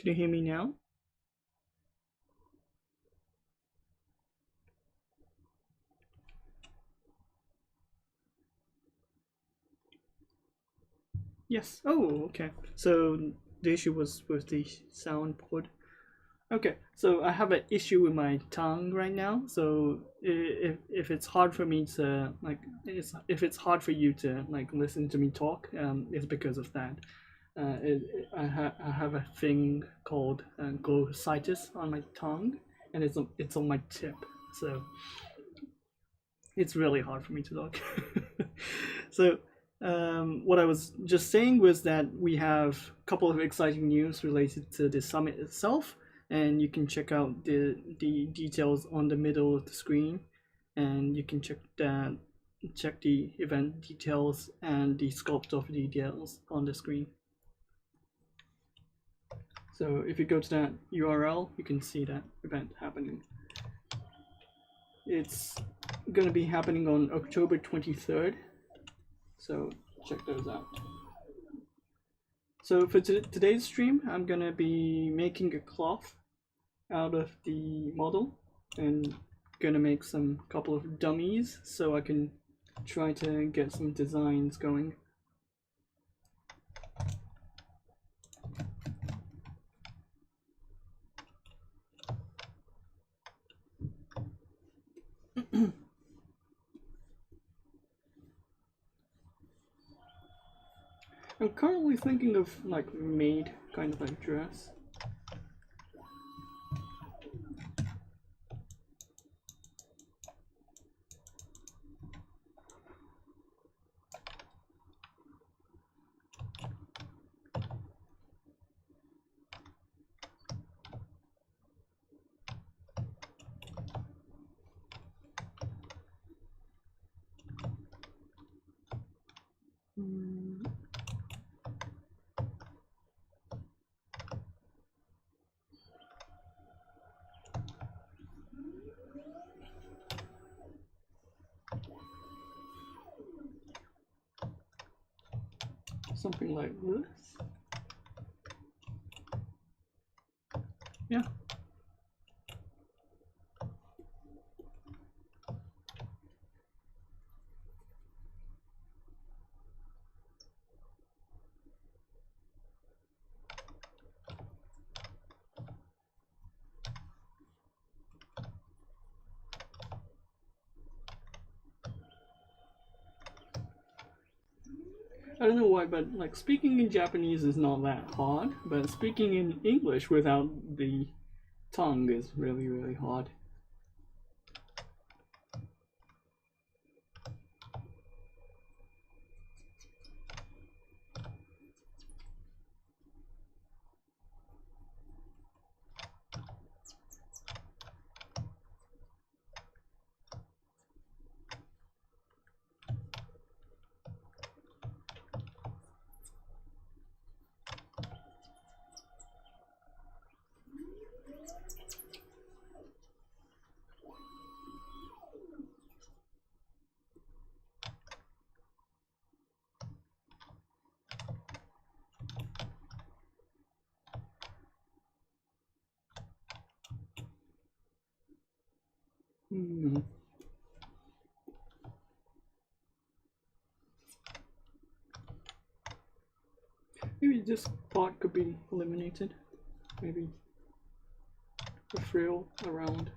Can you hear me now? Yes. Oh, okay. So the issue was with the sound port. Okay, so I have an issue with my tongue right now. So if it's hard for me to like, if it's hard for you to like listen to me talk, it's because of that. I have a thing called glossitis on my tongue, and it's on my tip. So it's really hard for me to talk. So what I was just saying was that we have a couple of exciting news related to the summit itself, and you can check out the details on the middle of the screen, and you can check the event details and the sculpt of details on the screen. So if you go to that URL, you can see that event happening. It's going to be happening on October 23rd, so check those out. So for today's stream, I'm going to be making a cloth out of the model and going to make some couple of dummies so I can try to get some designs going. I'm currently thinking of like maid kind of like dress. Something like this. Yeah. I don't know why, but like speaking in Japanese is not that hard, but speaking in English without the tongue is really, really hard. Maybe this part could be eliminated. Maybe a frill around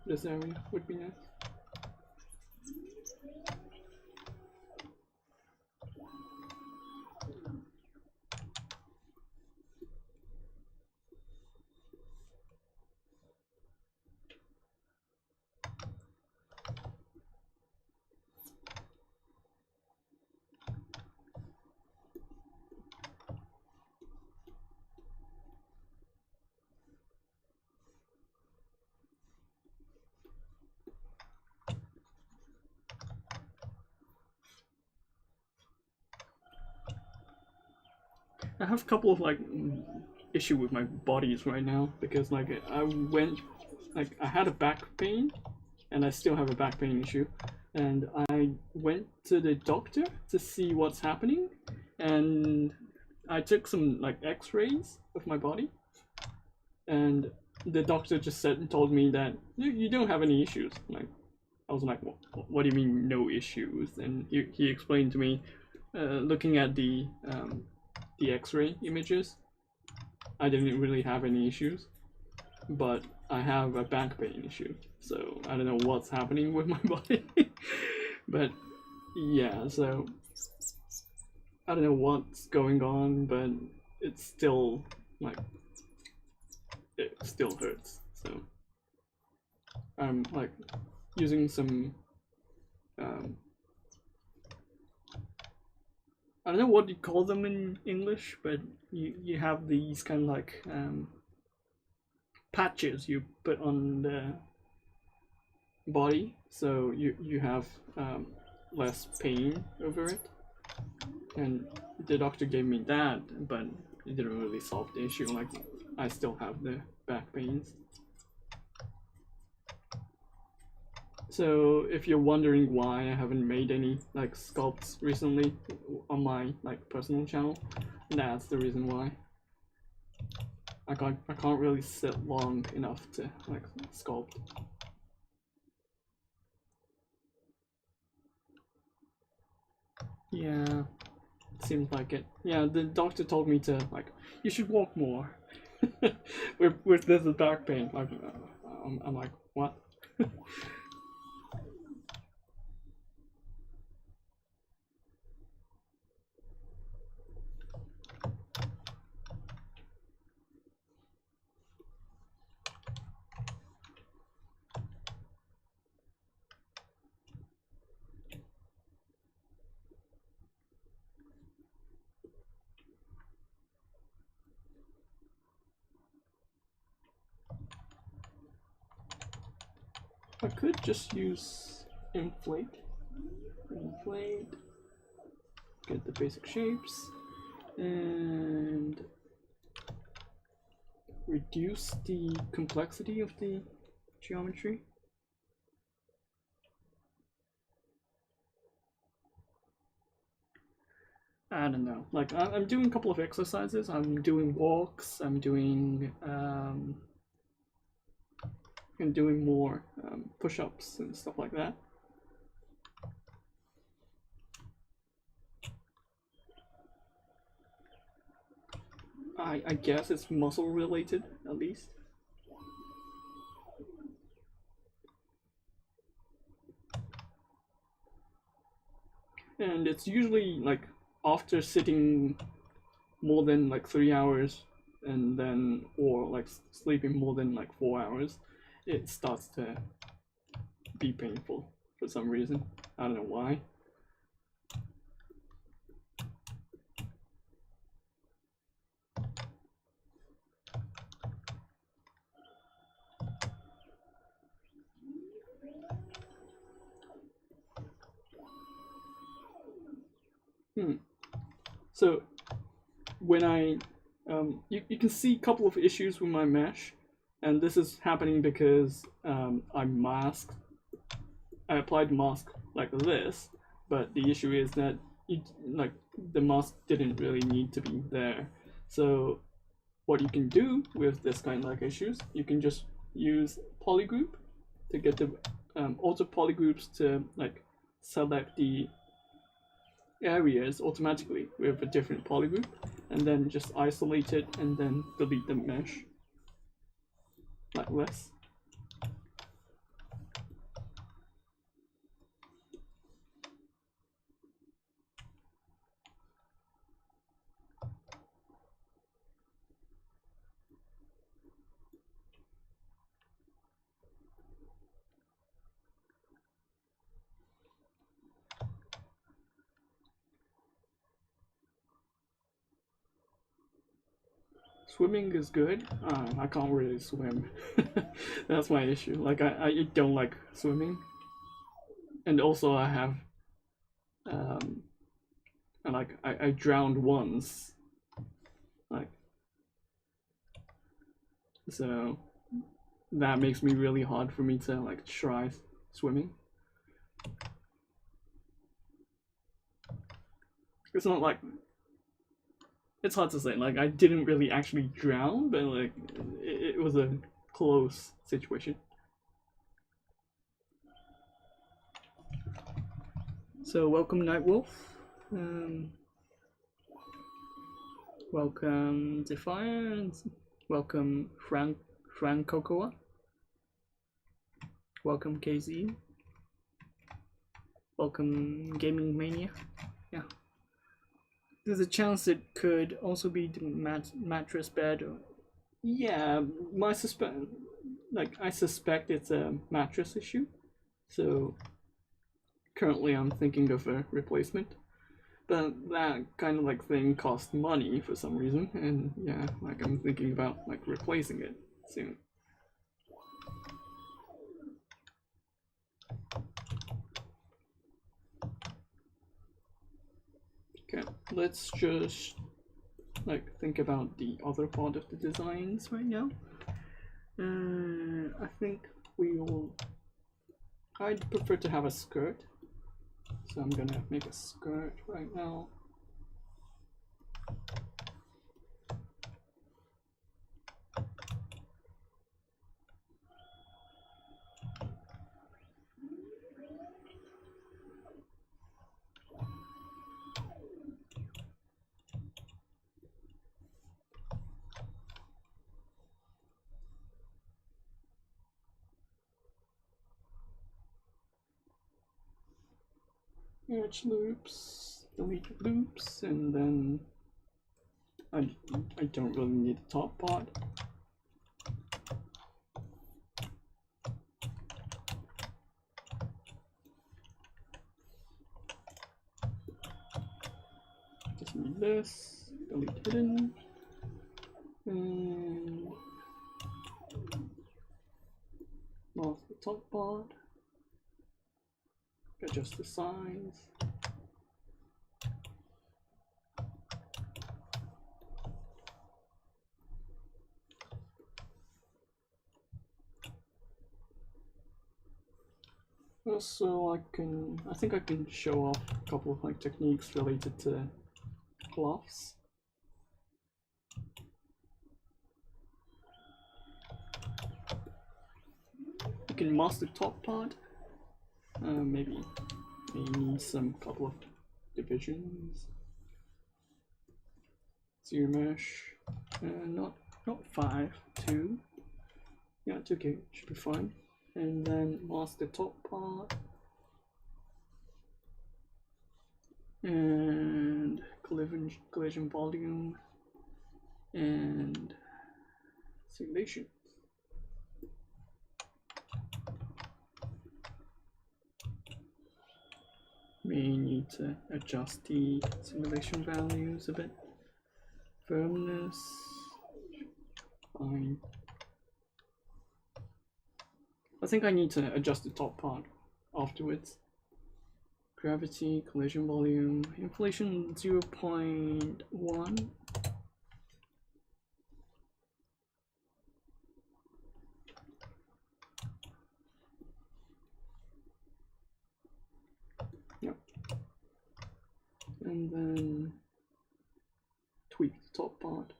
this area would be nice. I have a couple of like issue with my bodies right now because like I had a back pain and I still have a back pain issue, and I went to the doctor to see what's happening, and I took some like x-rays of my body, and the doctor just told me that you don't have any issues. Like, I was like, what do you mean no issues? And he explained to me, looking at the X-ray images, I didn't really have any issues, but I have a back pain issue. So I don't know what's happening with my body, but yeah. So I don't know what's going on, but it's still like it still hurts. So I'm like using some I don't know what you call them in English, but you have these kind of like patches you put on the body, so you have less pain over it. And the doctor gave me that, but it didn't really solve the issue. Like, I still have the back pains. So if you're wondering why I haven't made any like sculpts recently on my like personal channel, that's the reason why. I can't really sit long enough to like sculpt. Yeah, seems like it. Yeah, the doctor told me to like, you should walk more. with this back pain. Like, I'm like, what? I could just use inflate, get the basic shapes, and reduce the complexity of the geometry. I don't know. Like, I'm doing a couple of exercises. I'm doing walks. I'm doing more push-ups and stuff like that. I guess it's muscle related, at least. And it's usually like after sitting more than like 3 hours, and then or like sleeping more than like 4 hours, it starts to be painful for some reason. I don't know why. So when I you can see a couple of issues with my mesh, and this is happening because I applied mask like this, but the issue is that the mask didn't really need to be there. So what you can do with this kind of like issues, you can just use polygroup to get the auto polygroups to like select the areas automatically with a different polygroup, and then just isolate it and then delete the mesh like this. Swimming is good. I can't really swim. That's my issue. Like, I don't like swimming. And also I have I drowned once. Like, so that makes me really hard for me to like try swimming. It's not like it's hard to say. Like, I didn't really actually drown, but like it was a close situation. So welcome Nightwolf. Welcome Defiance. Welcome Frank Cocoa. Welcome KZ. Welcome Gaming Mania. Yeah. There's a chance it could also be the mattress bed. Yeah, I suspect it's a mattress issue. So currently I'm thinking of a replacement. But that kind of like thing costs money for some reason, and yeah, like I'm thinking about like replacing it soon. Okay, let's just like think about the other part of the designs right now. I think I'd prefer to have a skirt, so I'm gonna make a skirt right now. Edge loops, delete loops, and then I don't really need the top part. Just need this, delete hidden, and mask the top part. Adjust the size. Also, I think I can show off a couple of like techniques related to cloths. You can mask the top part. Maybe need some couple of divisions. Zero mesh. Not 5, 2. Yeah, it's okay. Should be fine. And then mask the top part. And collision volume. And simulation. May need to adjust the simulation values a bit. Firmness. Fine. I think I need to adjust the top part afterwards. Gravity, collision volume, inflation 0.1. Yep. And then tweak the top part.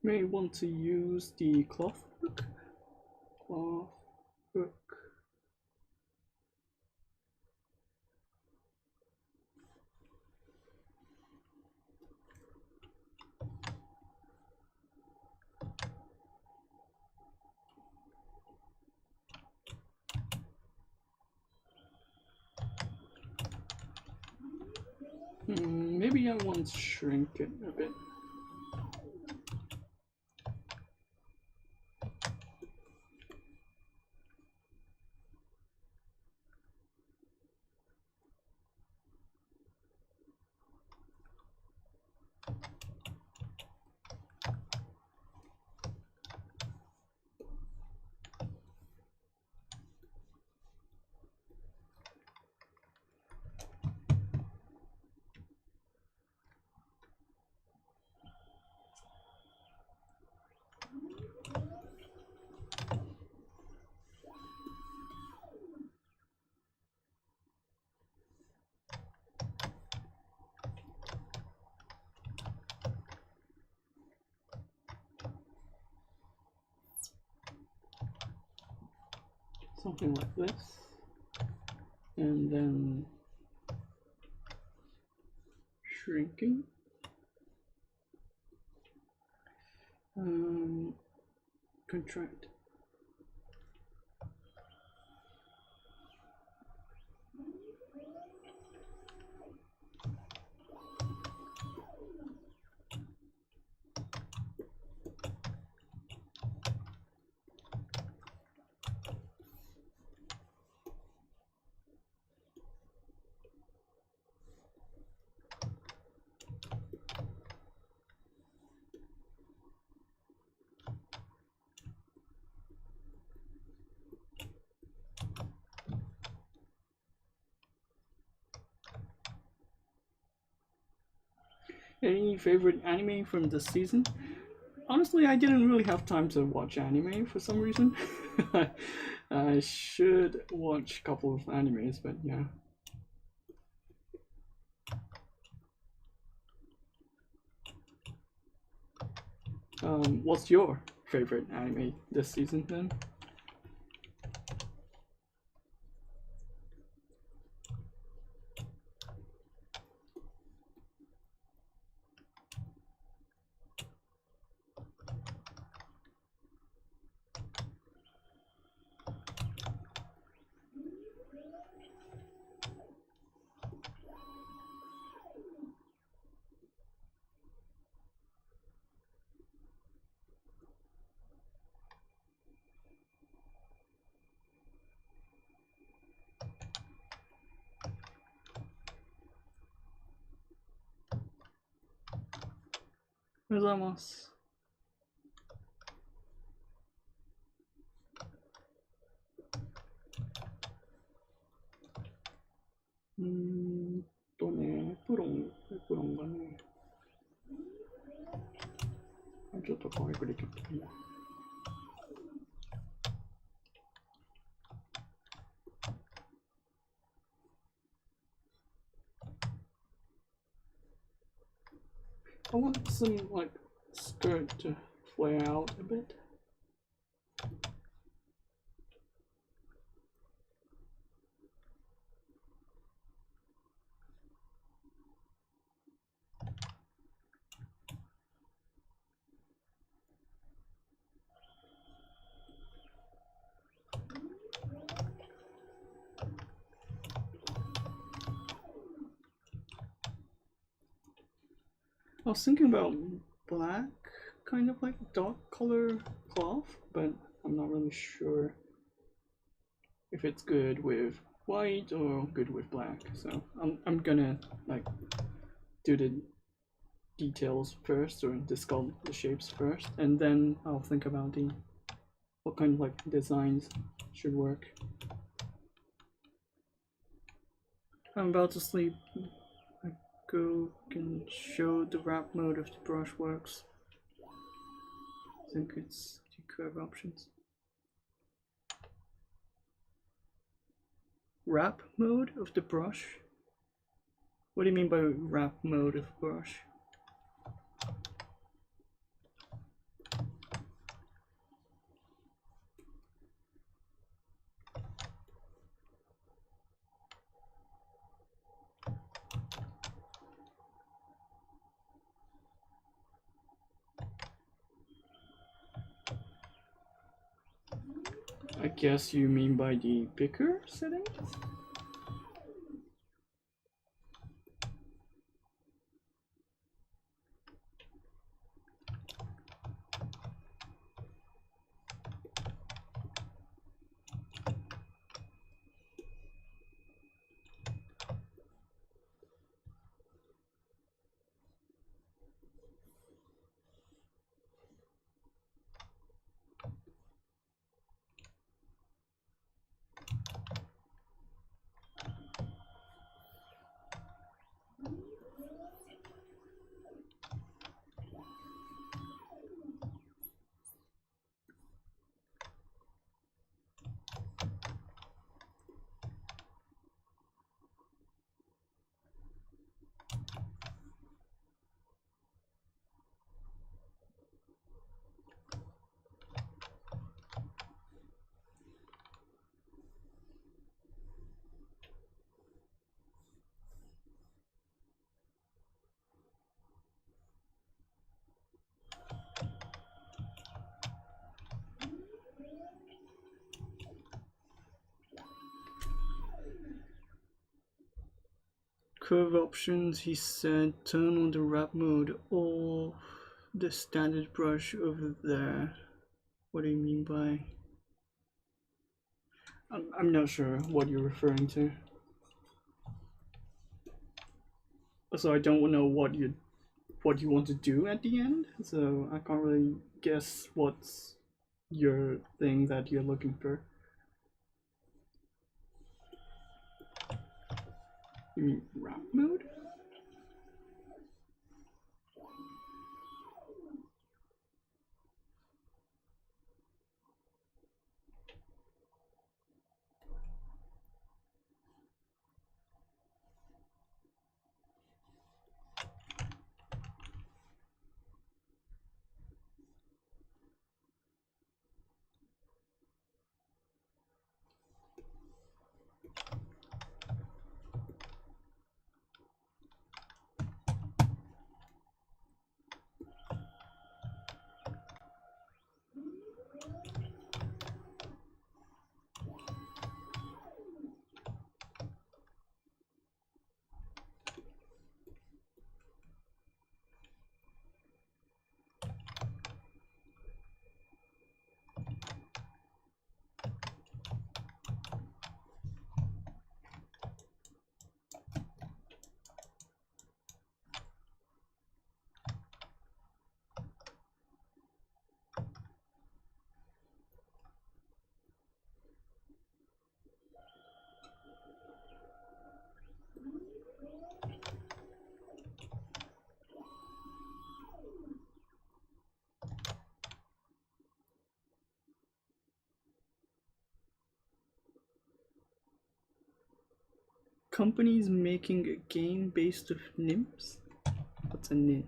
May want to use the cloth hook. maybe I want to shrink it a bit. Something like this, and then shrinking. Contract. Any favorite anime from this season? Honestly, I didn't really have time to watch anime for some reason. I should watch a couple of animes, but yeah. What's your favorite anime this season then? Gozaimasu.プロンがね、ちょっと可愛くできると思う。I want some like skirt to flare out a bit. I was thinking about black, kind of like dark color cloth, but I'm not really sure if it's good with white or good with black. So I'm gonna like do the details first, or sculpt the shapes first, and then I'll think about the what kind of like designs should work. I'm about to sleep. I can show the wrap mode of the brush works. I think it's the curve options. Wrap mode of the brush? What do you mean by wrap mode of brush? I guess you mean by the picker settings? Curve options, he said turn on the wrap mode or the standard brush over there. What do you mean by? I'm not sure what you're referring to. So I don't know what you want to do at the end, so I can't really guess what's your thing that you're looking for. You mean wrap mode? Companies making a game based of nymphs? What's a nymph?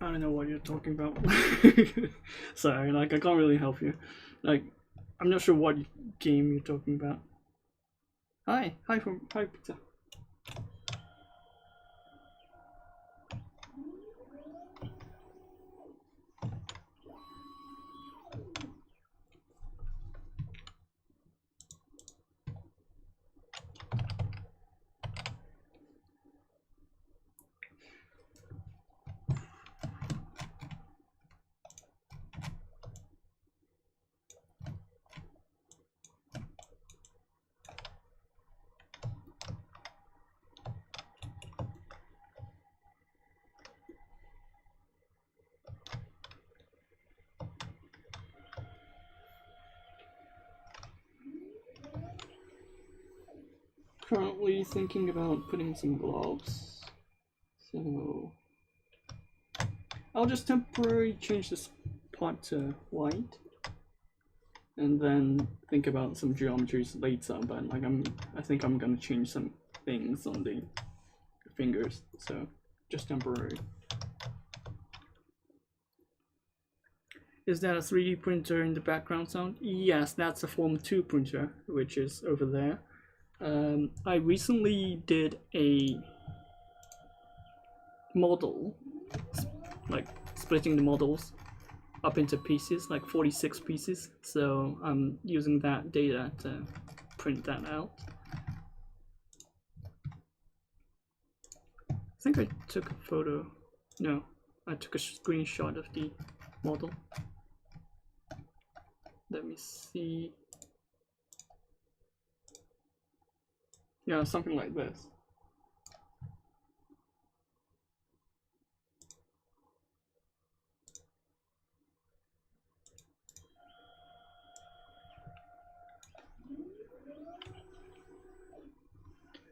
I don't know what you're talking about. Sorry, like I can't really help you. Like, I'm not sure what game you're talking about. Hi Pizza. Currently thinking about putting some gloves, so I'll just temporarily change this part to white and then think about some geometries later, but like I think I'm gonna change some things on the fingers, so just temporary. Is that a 3D printer in the background sound? Yes, that's a Form 2 printer, which is over there. I recently did a model, like splitting the models up into pieces, like 46 pieces, so I'm using that data to print that out. I think I took a photo. No, I took a screenshot of the model. Let me see. Yeah, something like this.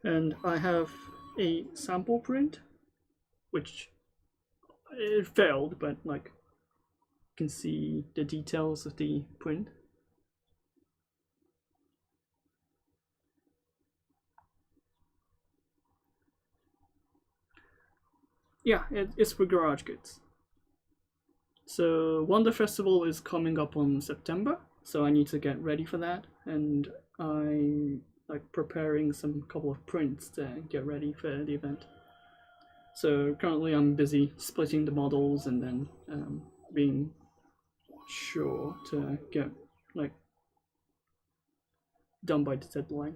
And I have a sample print, which it failed, but like you can see the details of the print. Yeah, it's for garage goods. So Wonder Festival is coming up on September, so I need to get ready for that, and I'm like preparing some couple of prints to get ready for the event. So currently I'm busy splitting the models and then being sure to get like done by the deadline.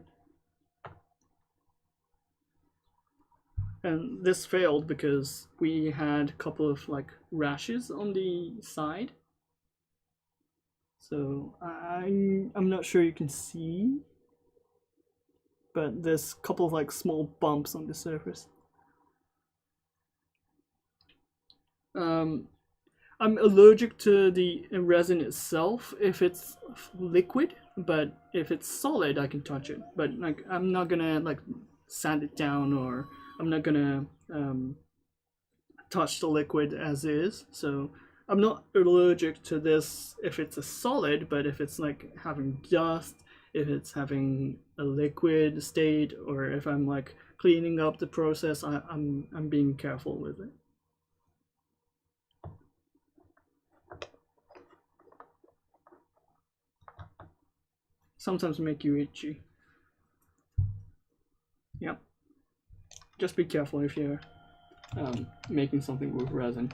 And this failed because we had a couple of like rashes on the side. So I'm not sure you can see, but there's a couple of like small bumps on the surface. I'm allergic to the resin itself if it's liquid, but if it's solid, I can touch it. But like, I'm not gonna like sand it down, or I'm not gonna touch the liquid as is. So I'm not allergic to this if it's a solid, but if it's like having dust, if it's having a liquid state, or if I'm like cleaning up the process, I'm being careful with it. Sometimes make you itchy. Yep. Just be careful if you're making something with resin.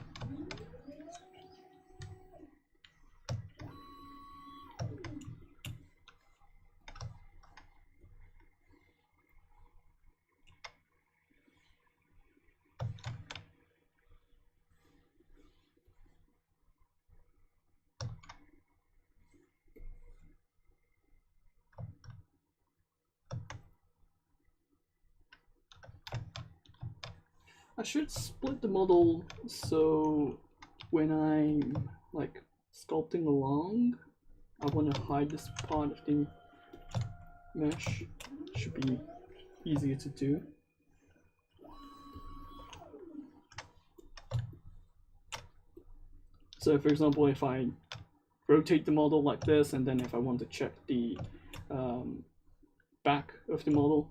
I should split the model so when I'm like sculpting along, I want to hide this part of the mesh. Should be easier to do. So for example, if I rotate the model like this, and then if I want to check the back of the model,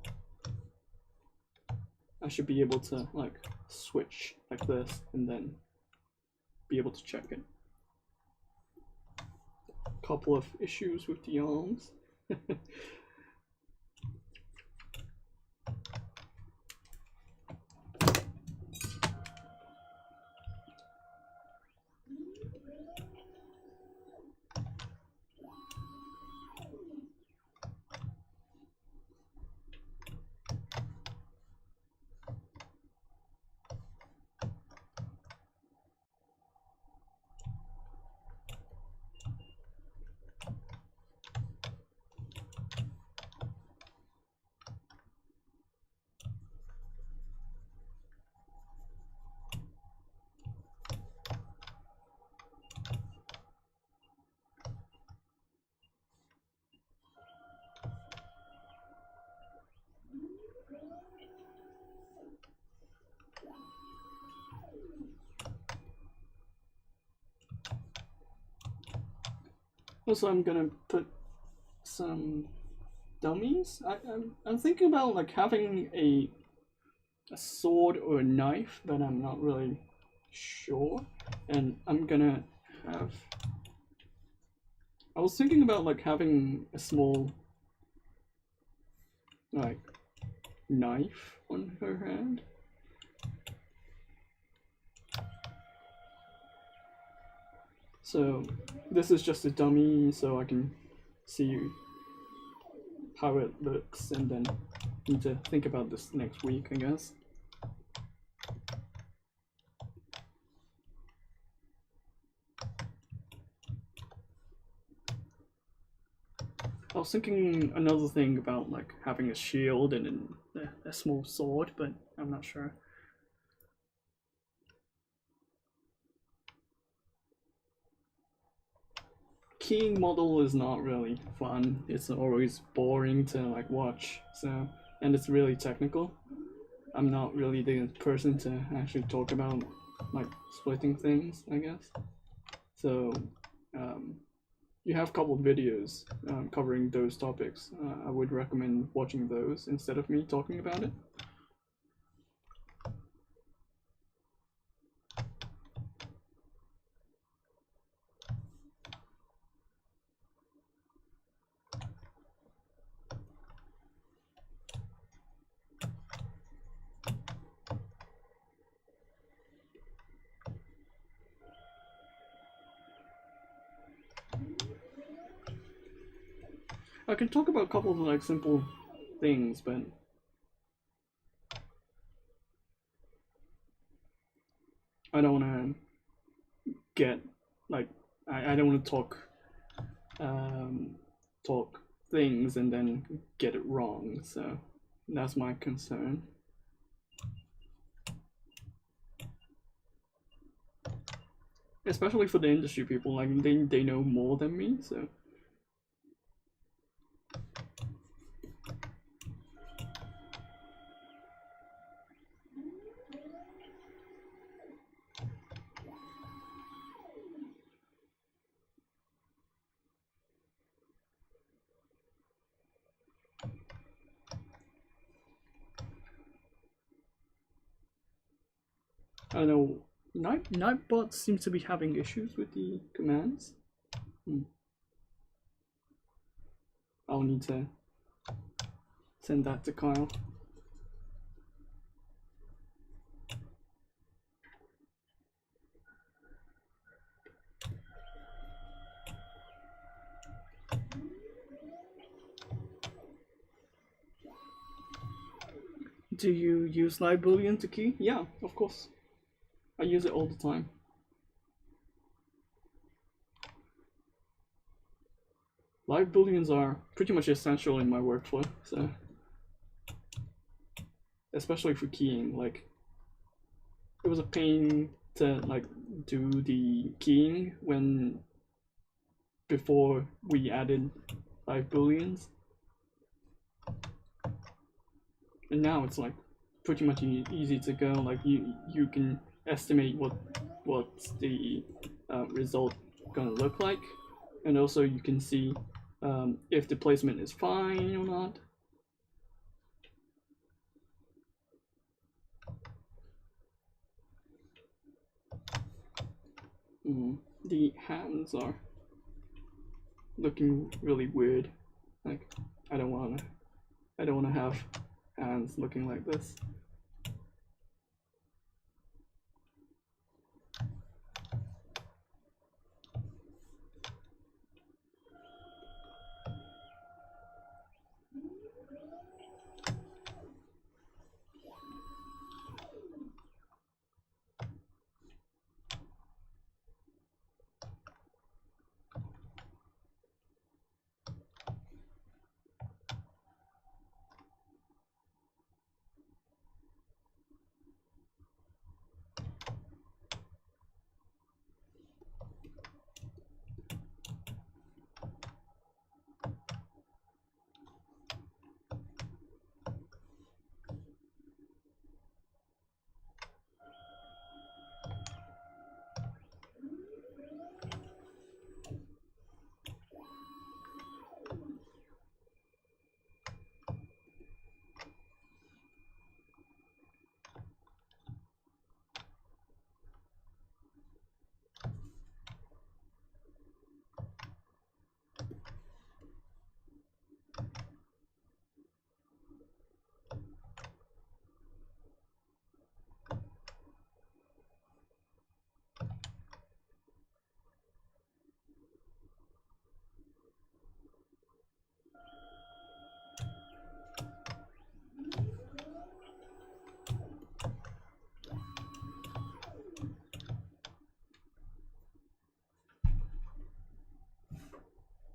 I should be able to like switch like this and then be able to check it. Couple of issues with the arms. Also, I'm gonna put some dummies. I'm thinking about like having a sword or a knife, but I'm not really sure. And I'm gonna have. I was thinking about like having a small like knife on her hand. So this is just a dummy, so I can see how it looks, and then need to think about this next week, I guess. I was thinking another thing about like having a shield and a small sword, but I'm not sure. Keying model is not really fun. It's always boring to like watch, so, and it's really technical. I'm not really the person to actually talk about like splitting things, I guess. So you have a couple of videos covering those topics. I would recommend watching those instead of me talking about it. I can talk about a couple of like simple things, but I don't want to get like I don't want to talk things and then get it wrong. So that's my concern. Especially for the industry people, like they know more than me, so. I don't know. Nightbot seems to be having issues with the commands. I'll need to send that to Kyle. Do you use live boolean to key? Yeah, of course. I use it all the time. Live booleans are pretty much essential in my workflow, so especially for keying. Like, it was a pain to like do the keying before we added live booleans, and now it's like pretty much easy to go. Like you can estimate what's the result gonna look like, and also you can see if the placement is fine or not. The hands are looking really weird. Like I don't wanna have hands looking like this.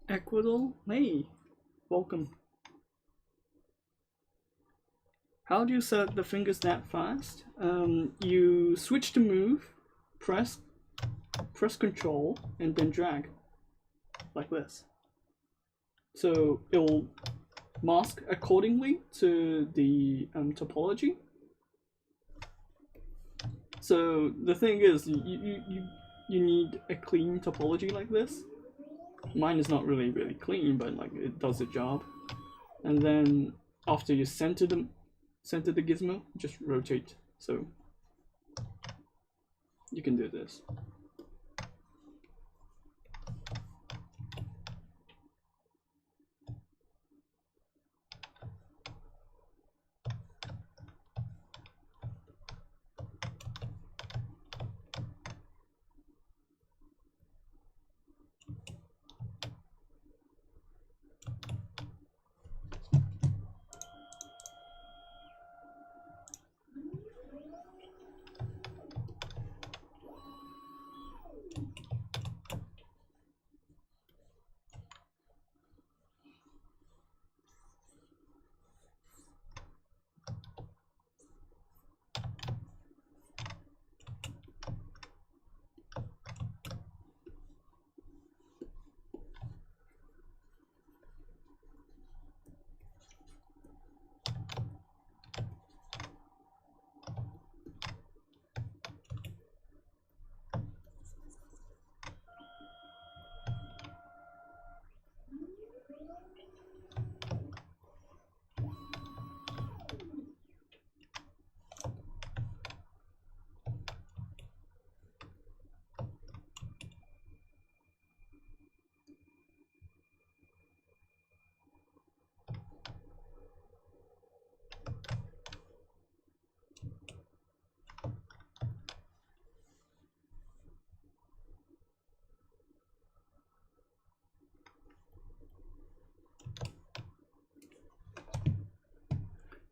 Ecuador, hey, welcome. How do you set up the finger snap fast? You switch to move, press Control, and then drag, like this. So it will mask accordingly to the topology. So the thing is, you need a clean topology like this. Mine is not really clean, but like it does the job. And then after you center the gizmo, just rotate. So you can do this.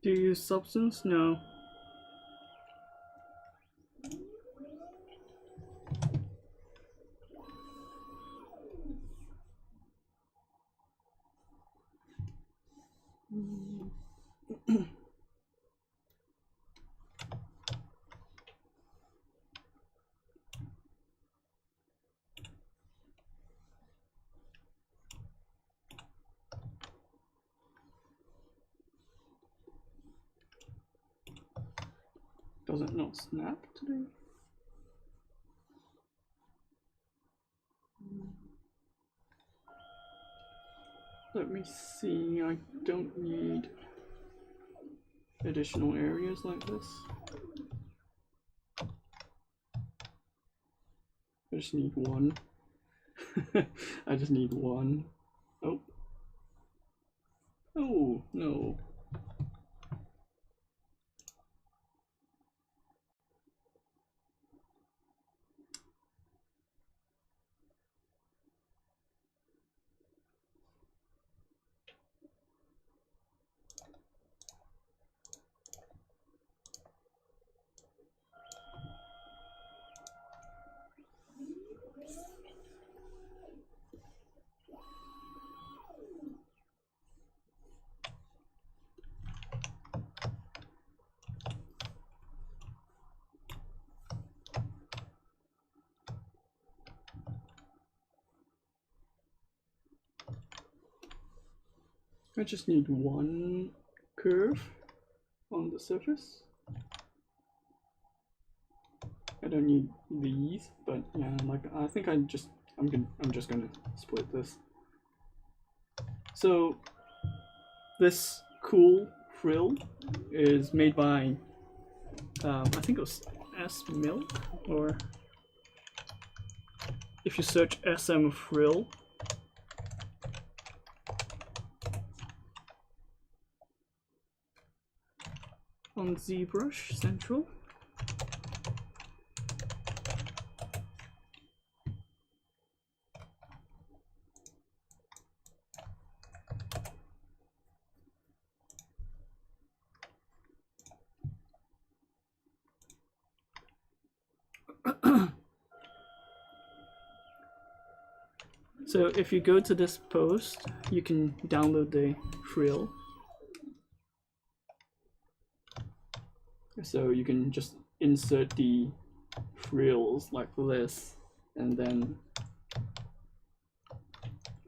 Do you use Substance? No. Does it not snap today? Let me see, I don't need additional areas like this. I just need one. I just need one. Oh. Oh, no. I just need one curve on the surface. I don't need these, but yeah, like I think I'm just gonna split this. So this cool frill is made by I think it was S-Milk, or if you search SM frill. On ZBrush Central. So if you go to this post, you can download the frill. So you can just insert the frills like this and then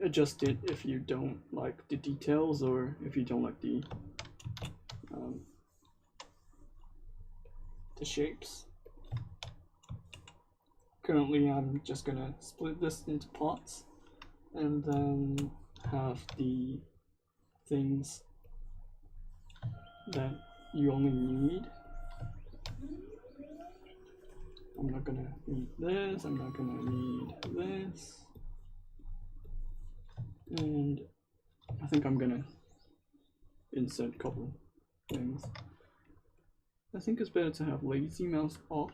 adjust it if you don't like the details or if you don't like the shapes. currently I'm just gonna split this into parts and then have the things that you only need. I'm not gonna need this, I'm not gonna need this, and I think I'm gonna insert a couple things. I think it's better to have lazy mouse off.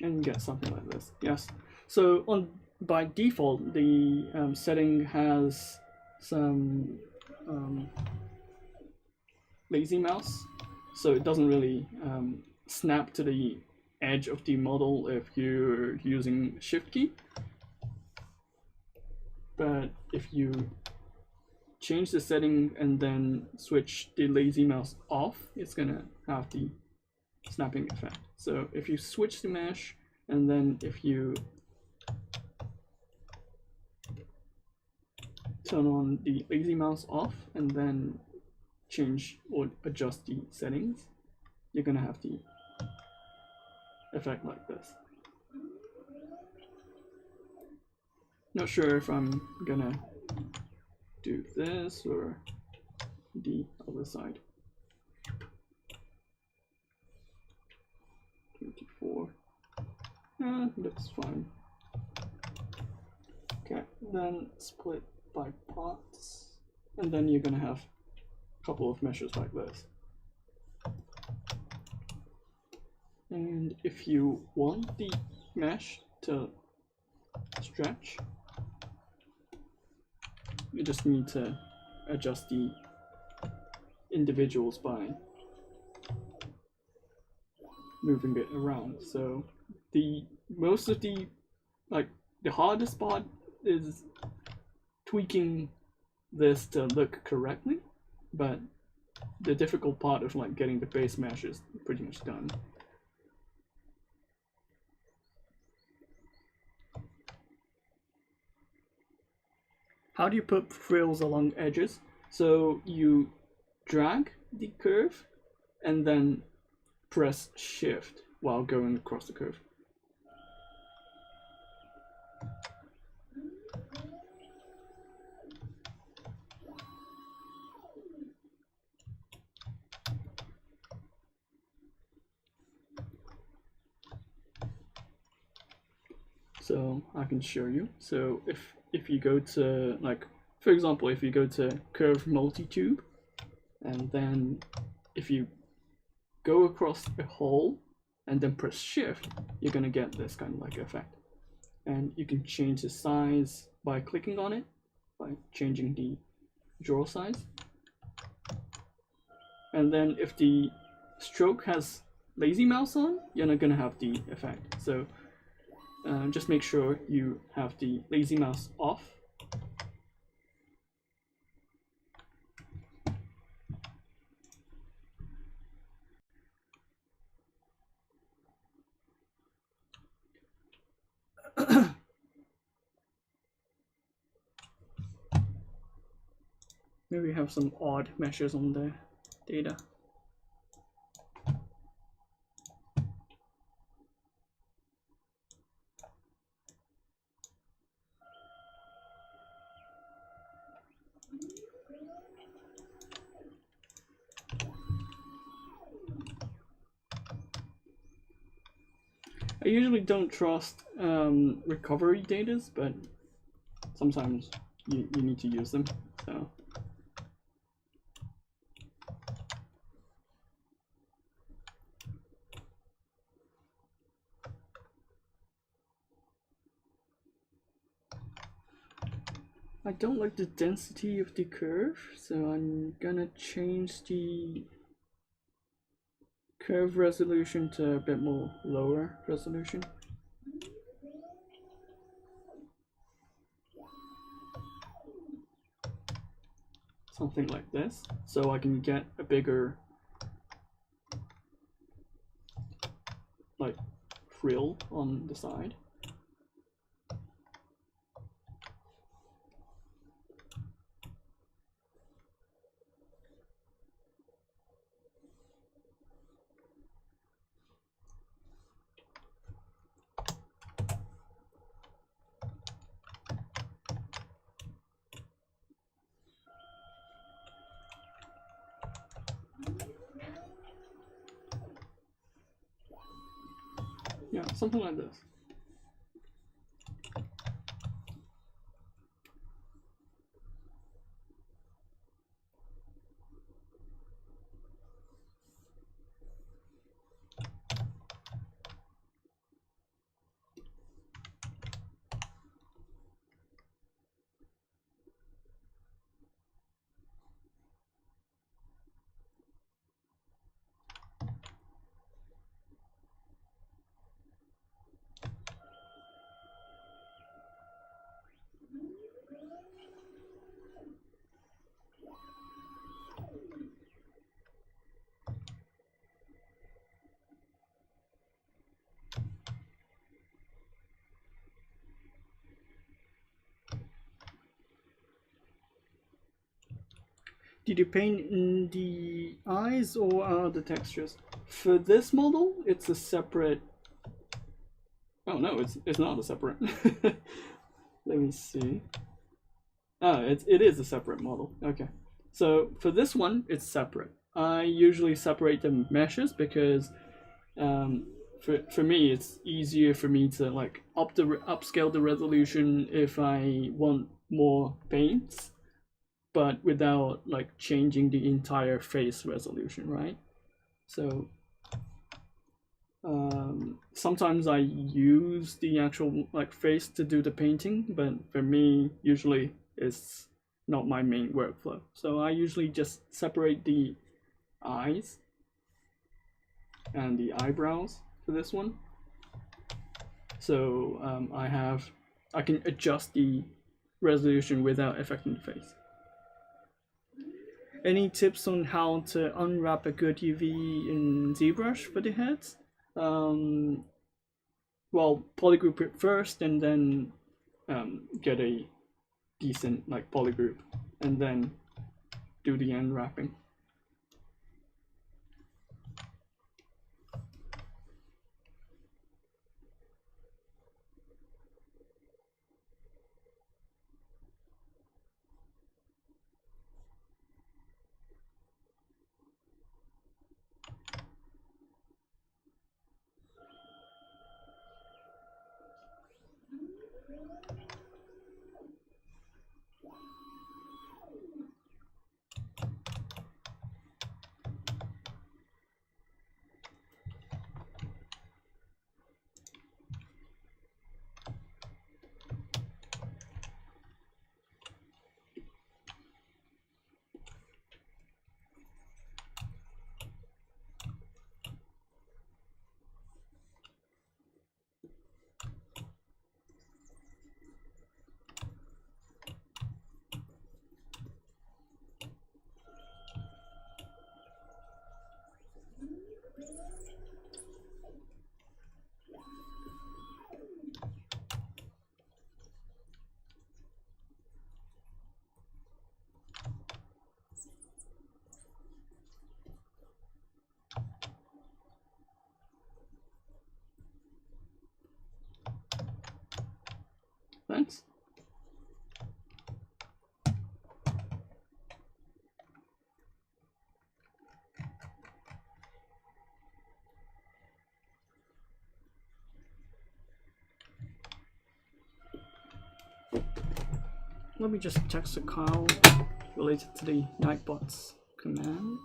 And get something like this. Yes. So by default, the setting has some lazy mouse, so it doesn't really snap to the edge of the model if you're using Shift key. But if you change the setting and then switch the lazy mouse off, it's gonna have the snapping effect. So if you switch the mesh and then if you turn on the lazy mouse off and then change or adjust the settings, you're gonna have the effect like this. Not sure if I'm gonna do this or the other side. 24. Looks fine. Okay, then split by parts, and then you're gonna have a couple of meshes like this. And if you want the mesh to stretch, you just need to adjust the individuals by moving it around. So most of the hardest part is tweaking this to look correctly, but the difficult part of getting the base mesh is pretty much done. How do you put frills along edges? So you drag the curve and then press Shift while going across the curve. So I can show you. So if you go to, for example, if you go to curve multi-tube, and then if you go across a hole and then press Shift, you're gonna get this kind of effect. And you can change the size by clicking on it, by changing the draw size. And then if the stroke has lazy mouse on, you're not gonna have the effect. So just make sure you have the lazy mouse off. Maybe we have some odd meshes on the data. I usually don't trust recovery data, but sometimes you need to use them. So I don't like the density of the curve, so I'm gonna change the curve resolution to a bit more lower resolution. Something like this, so I can get a bigger frill on the side. something like this. Did you paint in the eyes or the textures? For this model, it's a separate. Oh no, it's not a separate. Let me see. Oh, it is a separate model. Okay, so for this one, it's separate. I usually separate the meshes because for me, it's easier for me to like upscale the resolution if I want more paints, but without like changing the entire face resolution, right? So sometimes I use the actual like face to do the painting, but for me, usually it's not my main workflow. So I usually just separate the eyes and the eyebrows for this one. So I can adjust the resolution without affecting the face. Any tips on how to unwrap a good UV in ZBrush for the heads? Well, polygroup it first and then get a decent like polygroup and then do the unwrapping. Thanks. Let me just check the Kyle related to the Nightbot's commands.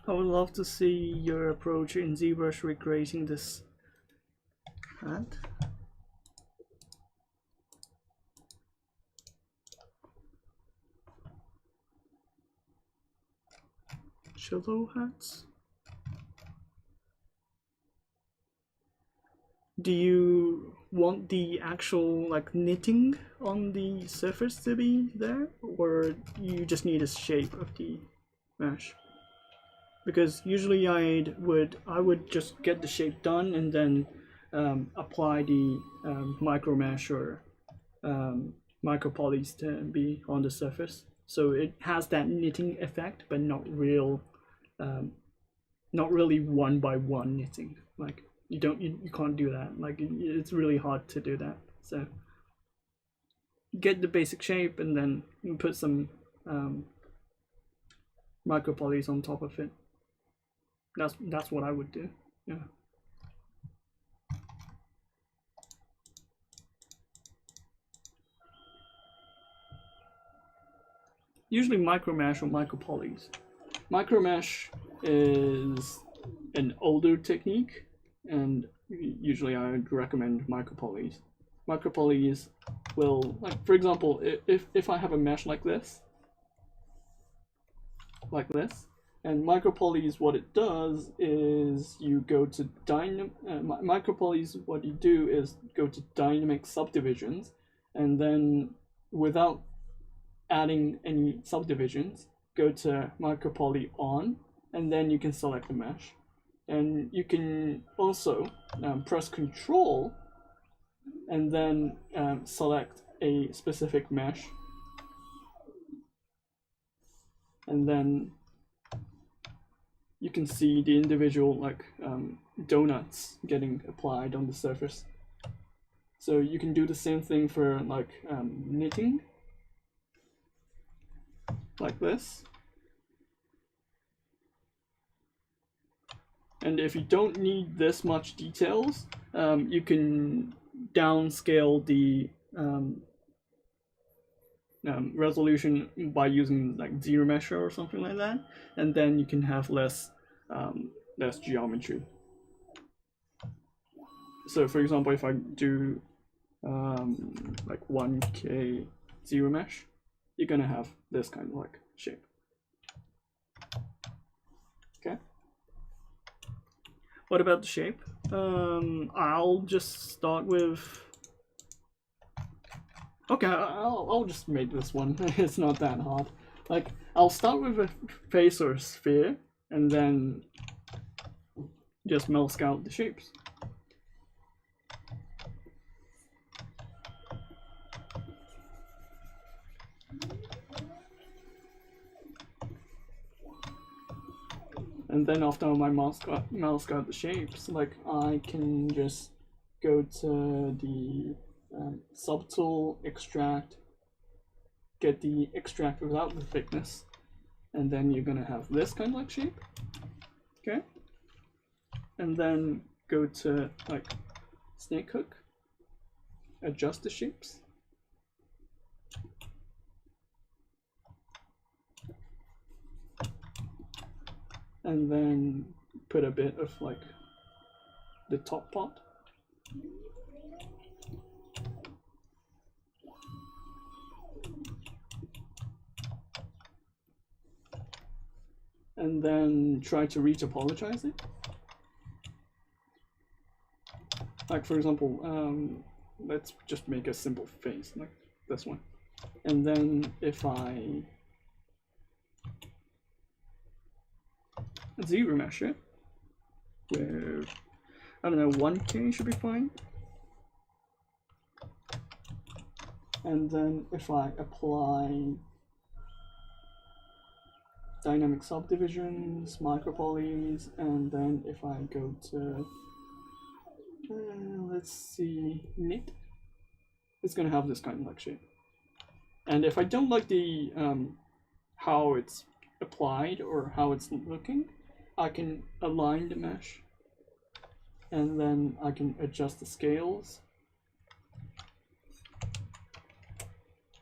I would love to see your approach in ZBrush recreating this hat. Shadow hats? Do you want the actual like knitting on the surface to be there, or you just need a shape of the mesh? Because usually I would just get the shape done and then apply the micro mesh or micro polys to be on the surface, so it has that knitting effect, but not really one by one knitting. Like you can't do that. Like it's really hard to do that. So get the basic shape and then put some micro polys on top of it. That's what I would do. Yeah. Usually micro mesh or micro polys. Micro mesh is an older technique, and usually I would recommend micro polys. Micro polys will, like for example, if I have a mesh like this, and micro polys, what it does is you go to micro polys. What you do is go to dynamic subdivisions, and then without adding any subdivisions, go to micro poly on, and then you can select the mesh. And you can also press Control and then select a specific mesh, and then you can see the individual like donuts getting applied on the surface. So you can do the same thing for like knitting, like this. And if you don't need this much details, you can downscale the resolution by using like ZBrush or something like that, and then you can have less geometry. So for example, if I do like 1K ZBrush, you're gonna have this kind of like shape. Okay. What about the shape? I'll just start with. Okay, I'll just make this one. It's not that hard. Like I'll start with a face or a sphere, and then just mask out the shapes. And then after my mask out the shapes, like I can just go to the subtool, extract, get the extract without the thickness, and then you're gonna have this kind of like shape. Okay. And then go to like snake hook, adjust the shapes. And then put a bit of like the top part. And then try to retopologize it. Like for example, let's just make a simple face like this one. And then if I ZBrush it with, I don't know, 1K should be fine. And then if I apply dynamic subdivisions, micropolys, and then if I go to, let's see, knit, it's gonna have this kind of like shape. And if I don't like the how it's applied or how it's looking, I can align the mesh, and then I can adjust the scales,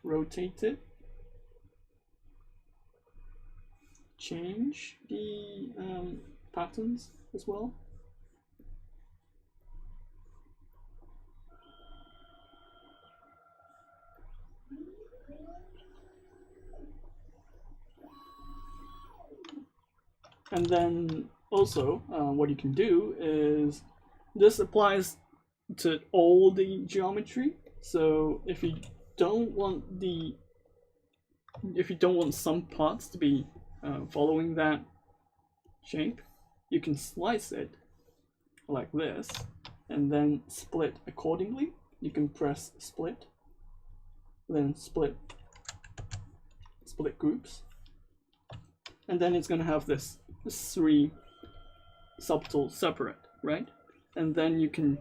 rotate it, change the patterns as well. And then also what you can do is this applies to all the geometry. So if you don't want some parts to be following that shape, you can slice it like this and then split accordingly. You can press split, then split groups, and then it's going to have this 3 subtle separate, right? And then you can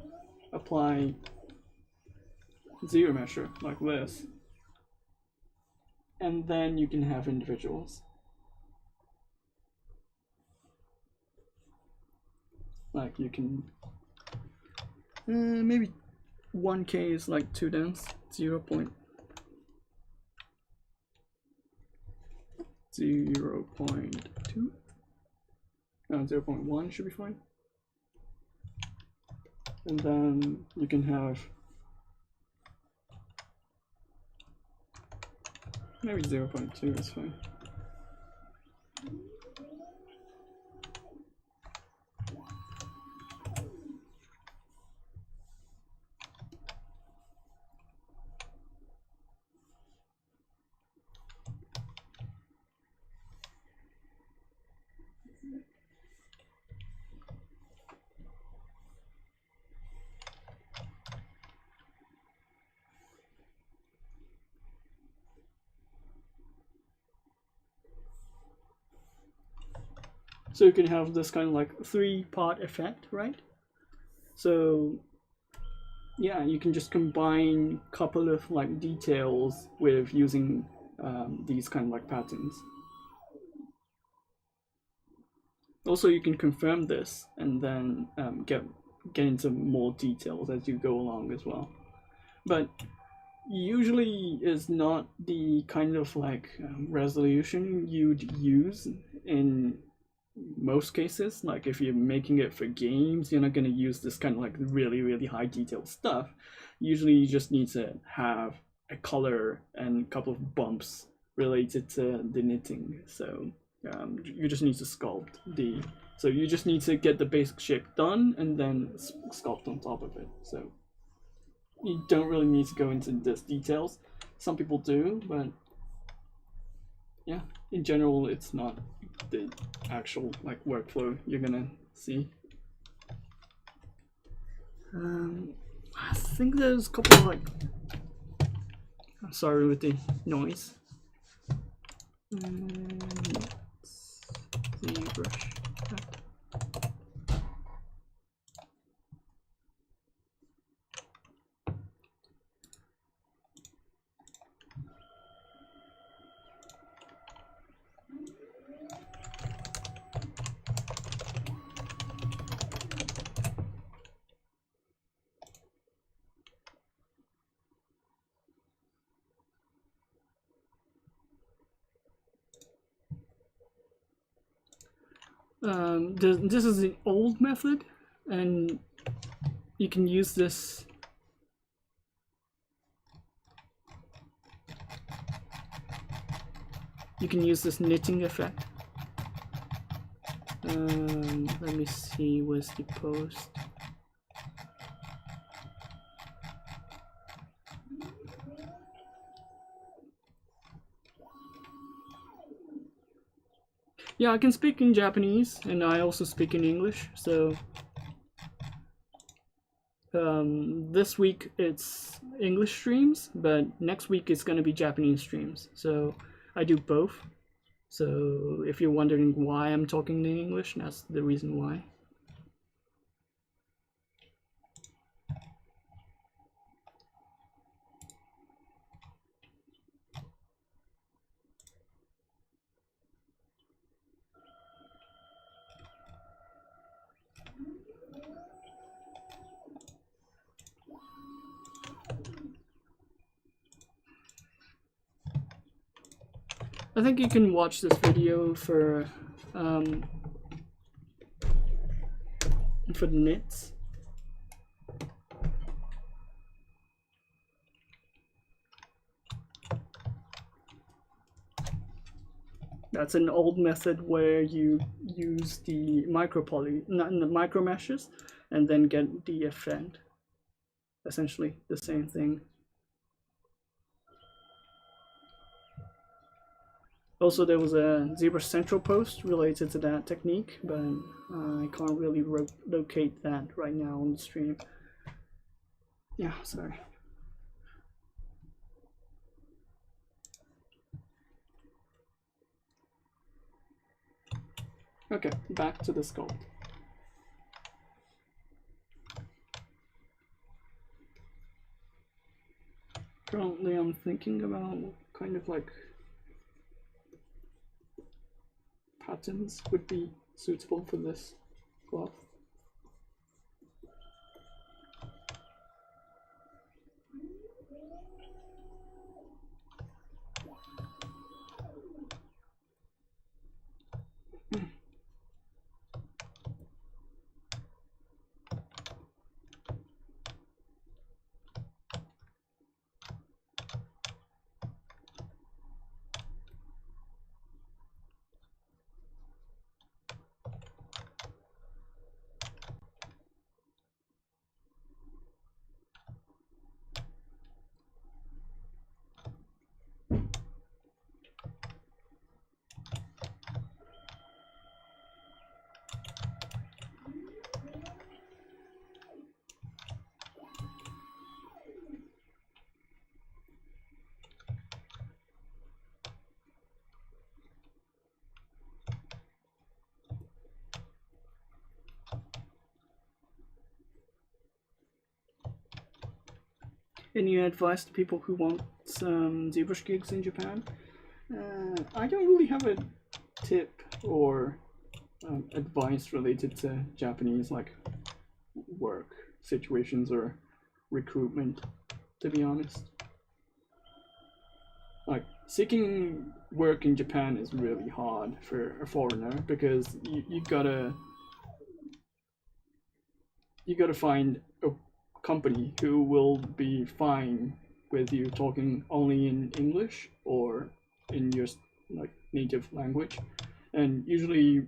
apply zero measure like this, and then you can have individuals. Like you can maybe 1K is like too dense, 0.2. No, 0.1 should be fine. And then you can have maybe 0.2 is fine. So you can have this kind of like 3-part effect, right? So yeah, you can just combine a couple of like details with using these kind of like patterns. Also, you can confirm this and then get into more details as you go along as well. But usually is not the kind of like resolution you'd use in most cases. Like if you're making it for games, you're not going to use this kind of like really high detailed stuff. Usually you just need to have a color and a couple of bumps related to the knitting. So you just need to sculpt so you just need to get the basic shape done and then sculpt on top of it. So you don't really need to go into this details. Some people do, but yeah, in general, it's not the actual like workflow you're gonna see. I think there's a couple of like, sorry with the noise. ZBrush. This is the old method, and you can use this. You can use this knitting effect. Let me see, where's the post? Yeah, I can speak in Japanese, and I also speak in English, so this week it's English streams, but next week it's going to be Japanese streams, so I do both. So if you're wondering why I'm talking in English, that's the reason why. I think you can watch this video for the knits. That's an old method where you use the micro meshes and then get the effect. essentially the same thing. Also, there was a ZBrush Central post related to that technique, but I can't really locate that right now on the stream. Yeah, sorry. Okay, back to the sculpt. Currently, I'm thinking about kind of like patterns would be suitable for this cloth. Any advice to people who want some ZBrush gigs in Japan? I don't really have a tip or advice related to Japanese like work situations or recruitment, to be honest. Like, seeking work in Japan is really hard for a foreigner because you gotta find a company who will be fine with you talking only in English or in your like native language, and usually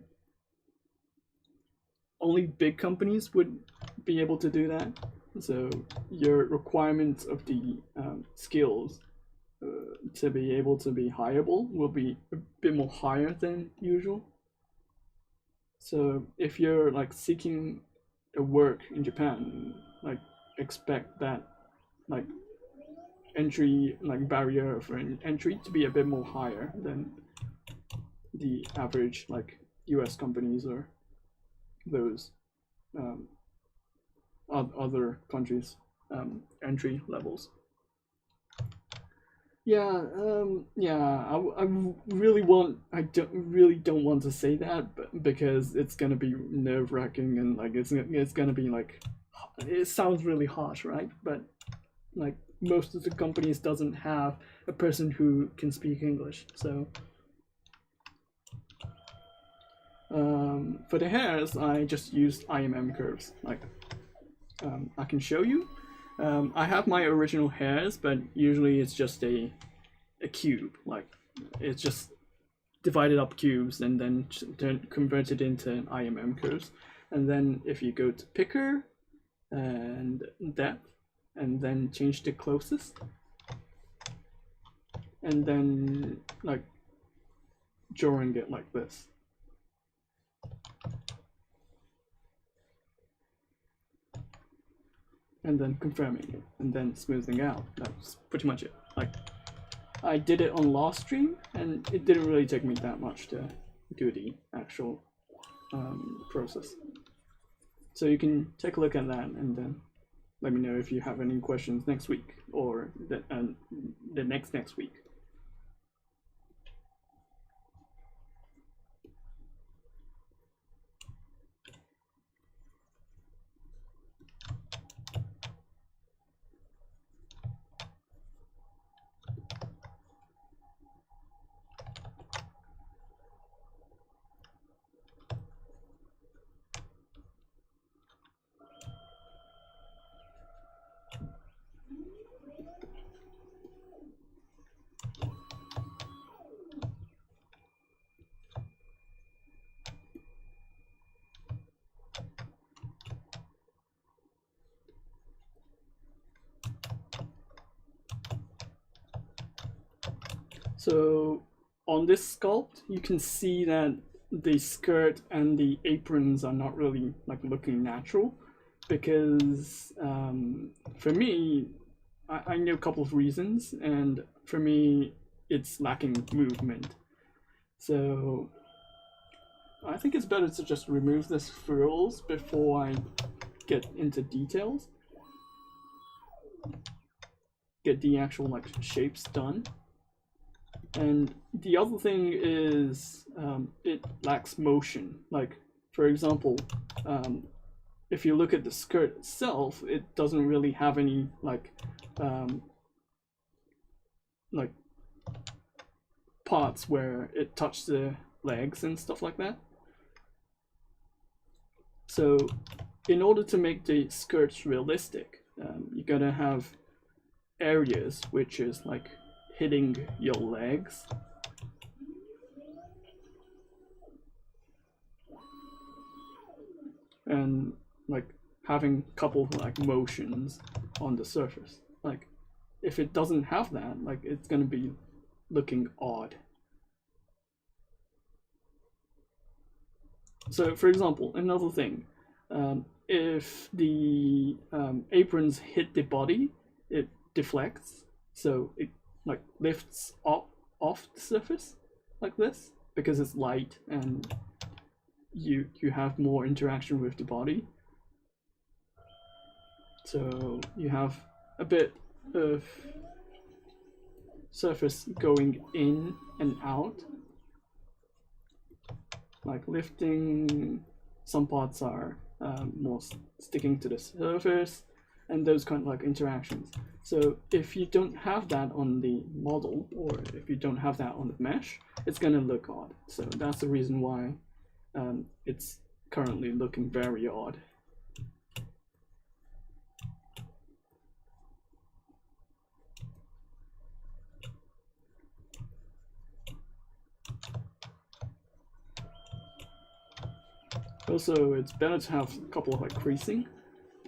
only big companies would be able to do that. So your requirements of the skills to be able to be hireable will be a bit more higher than usual. So if you're like seeking a work in Japan, like expect that like entry like barrier for an entry to be a bit more higher than the average like US companies or those other countries entry levels. Yeah, I really don't want to say that, but because it's gonna be nerve-wracking and like it's gonna be like, it sounds really harsh, right? But like most of the companies doesn't have a person who can speak English, so for the hairs I just used IMM curves. Like I can show you. I have my original hairs, but usually it's just a cube. Like it's just divided up cubes and then converted into IMM curves. And then if you go to picker and depth, and then change the closest, and then like drawing it like this. And then confirming it, and then smoothing out. That's pretty much it. Like, I did it on last stream, and it didn't really take me that much to do the actual process. So you can take a look at that, and then let me know if you have any questions next week, or the next week. So on this sculpt, you can see that the skirt and the aprons are not really like looking natural, because for me, I know a couple of reasons, and for me, it's lacking movement. So I think it's better to just remove this frills before I get into details. Get the actual like shapes done. And the other thing is it lacks motion. Like, for example, if you look at the skirt itself, it doesn't really have any like parts where it touches the legs and stuff like that. So in order to make the skirts realistic, you gotta have areas which is like hitting your legs. And like having a couple of like motions on the surface. Like if it doesn't have that, like it's gonna be looking odd. So for example, another thing, if the aprons hit the body, it deflects, so it like lifts off the surface like this, because it's light and you have more interaction with the body. So you have a bit of surface going in and out, like lifting. Some parts are more sticking to the surface, and those kind of like interactions. So if you don't have that on the model, or if you don't have that on the mesh, it's gonna look odd. So that's the reason why it's currently looking very odd. Also, it's better to have a couple of like creasing.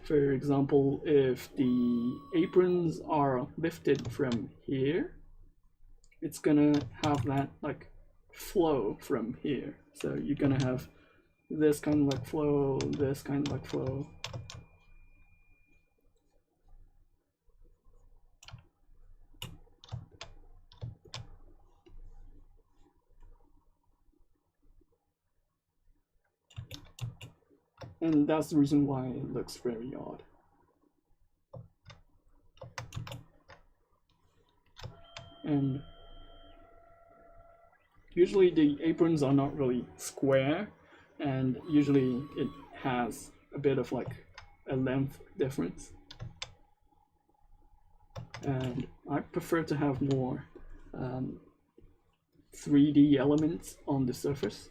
For example, if the aprons are lifted from here, it's gonna have that like flow from here. So you're gonna have this kind of like flow, this kind of like flow. And that's the reason why it looks very odd. And usually the aprons are not really square, and usually it has a bit of like a length difference. And I prefer to have more 3D elements on the surface.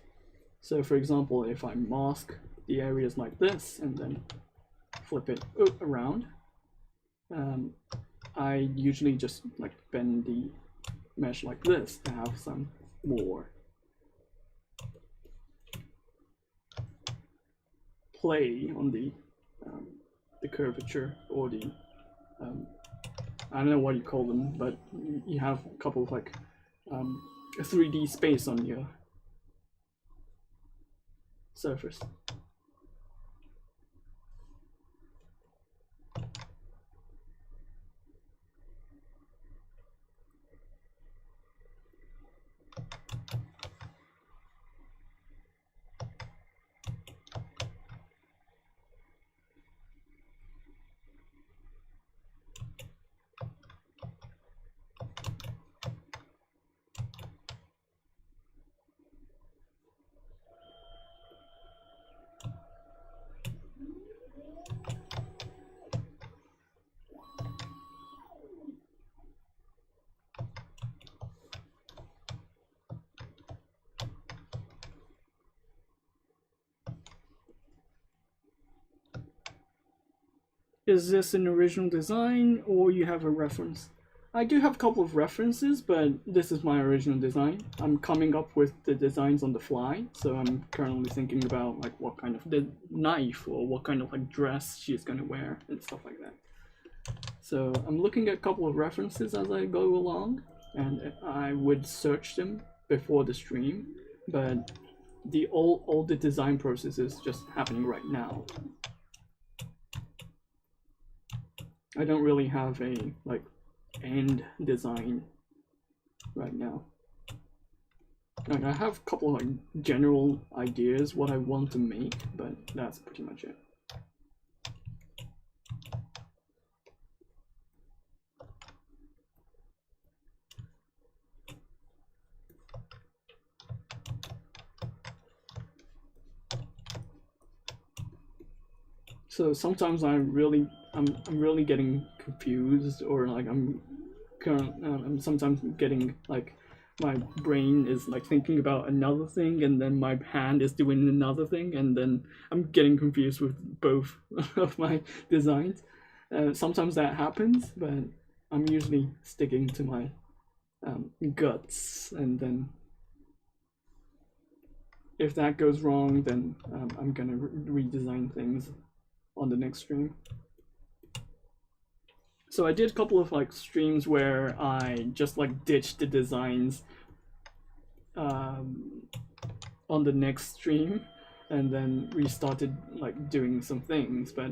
So for example, if I mask the areas like this and then flip it around, I usually just like bend the mesh like this to have some more play on the curvature, or the I don't know what you call them, but you have a couple of like a 3D space on your surface. Is this an original design, or you have a reference? I do have a couple of references, but this is my original design. I'm coming up with the designs on the fly, so I'm currently thinking about like what kind of the knife or what kind of like dress she's gonna wear and stuff like that. So I'm looking at a couple of references as I go along, and I would search them before the stream, but all the design process is just happening right now. I don't really have a like end design right now. Like, I have a couple of like general ideas what I want to make, but that's pretty much it. So sometimes I'm really getting confused, or like I'm sometimes getting like my brain is like thinking about another thing, and then my hand is doing another thing, and then I'm getting confused with both of my designs. Sometimes that happens, but I'm usually sticking to my guts, and then if that goes wrong, then I'm gonna redesign things on the next stream. So I did a couple of like streams where I just like ditched the designs on the next stream and then restarted like doing some things, but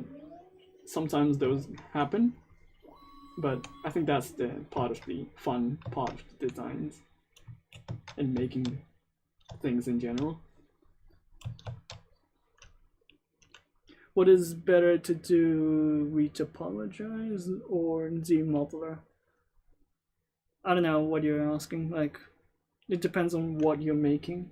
sometimes those happen. But I think that's the part of the fun part of the designs and making things in general. What is better to do, retopologize or demodeler? I don't know what you're asking. Like, it depends on what you're making.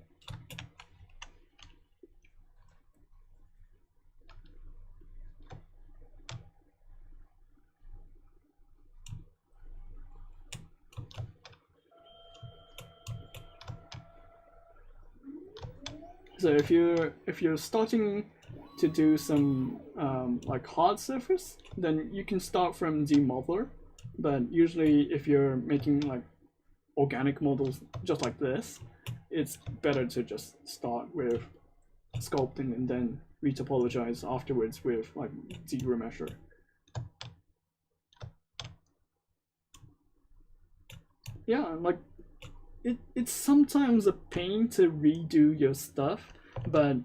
So if you're starting to do some like hard surface, then you can start from demodeler. But usually if you're making like organic models just like this, it's better to just start with sculpting and then retopologize afterwards with like ZBrush. Yeah, like it's sometimes a pain to redo your stuff, but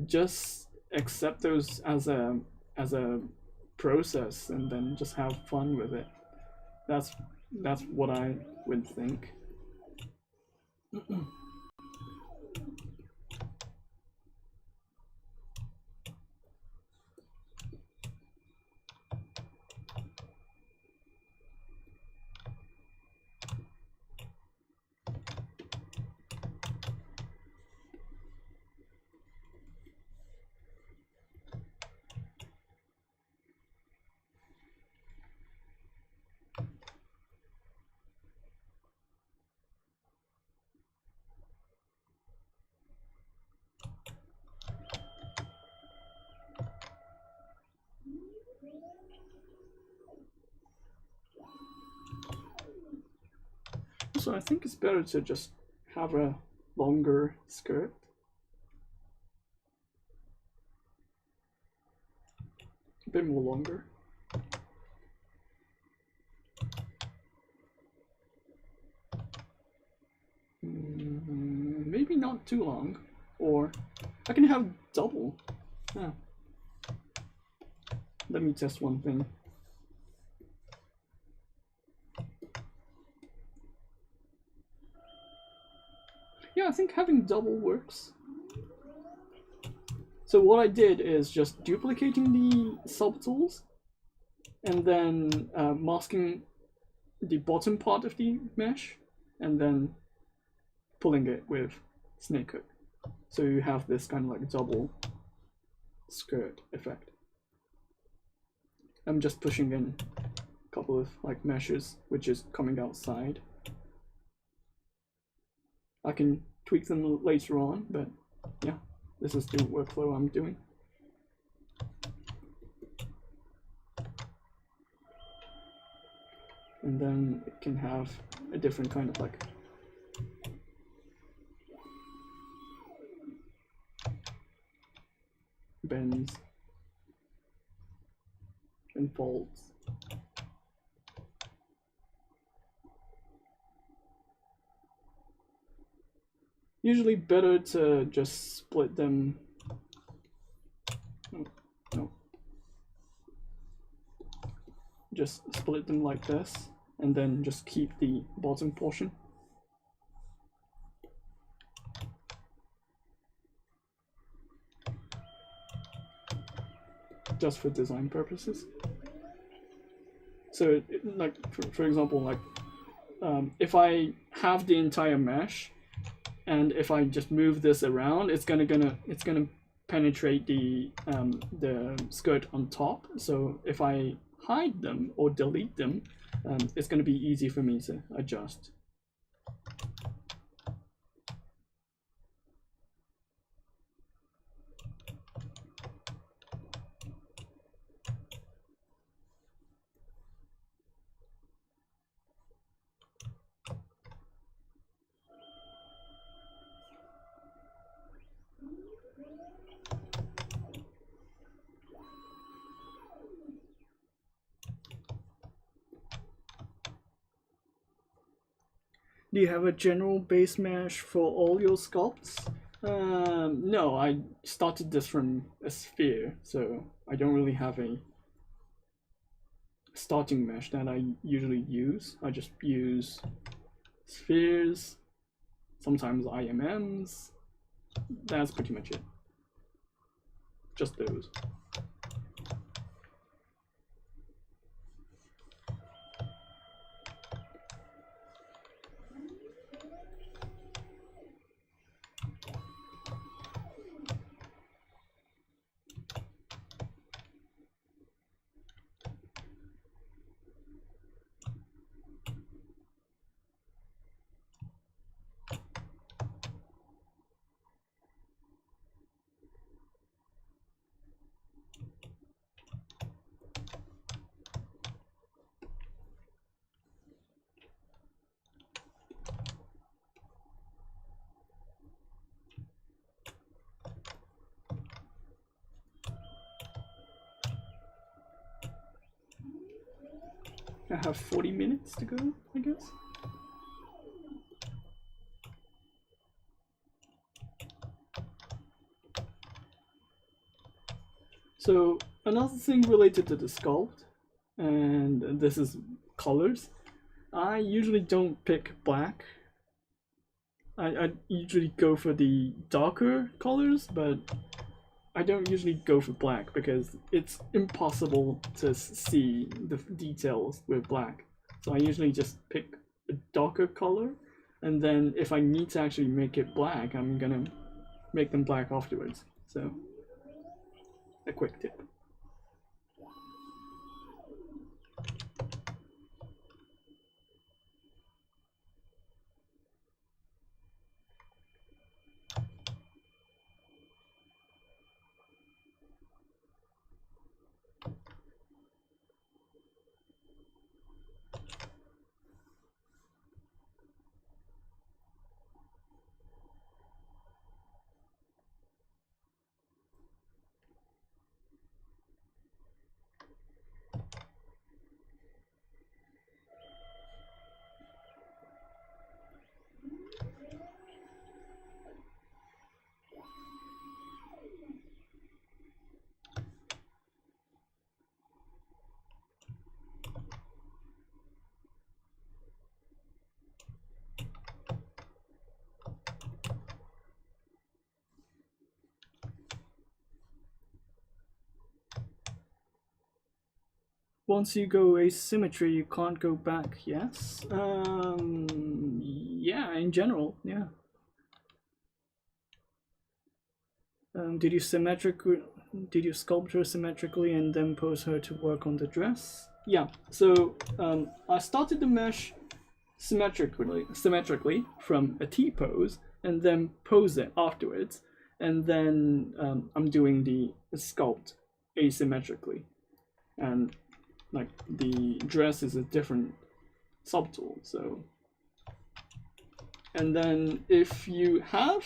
just accept those as a process and then just have fun with it. That's what I would think. So I think it's better to just have a longer skirt. A bit more longer. Maybe not too long. Or I can have double. Yeah. Let me test one thing. Yeah, I think having double works. So what I did is just duplicating the subtools and then masking the bottom part of the mesh and then pulling it with snake hook. So you have this kind of like double skirt effect. I'm just pushing in a couple of like meshes which is coming outside. I can tweak them later on, but yeah, this is the workflow I'm doing. And then it can have a different kind of like bends and folds. usually better to just split them. No. Just split them like this, and then just keep the bottom portion. Just for design purposes. So, like for example, like if I have the entire mesh, and if I just move this around, it's gonna penetrate the skirt on top. So if I hide them or delete them, it's gonna be easy for me to adjust. Do you have a general base mesh for all your sculpts? No, I started this from a sphere, so I don't really have a starting mesh that I usually use. I just use spheres, sometimes IMMs. That's pretty much it. Just those. I have 40 minutes to go, I guess. So another thing related to the sculpt, and this is colors, I usually don't pick black. I usually go for the darker colors, but I don't usually go for black because it's impossible to see the details with black. So I usually just pick a darker color, and then if I need to actually make it black, I'm gonna make them black afterwards. So, a quick tip. Once you go asymmetry, you can't go back, yes? Yeah, in general, yeah. Did you sculpt her symmetrically and then pose her to work on the dress? Yeah, so I started the mesh symmetrically from a T-pose, and then pose it afterwards, and then I'm doing the sculpt asymmetrically. And like the dress is a different subtool, so. And then if you have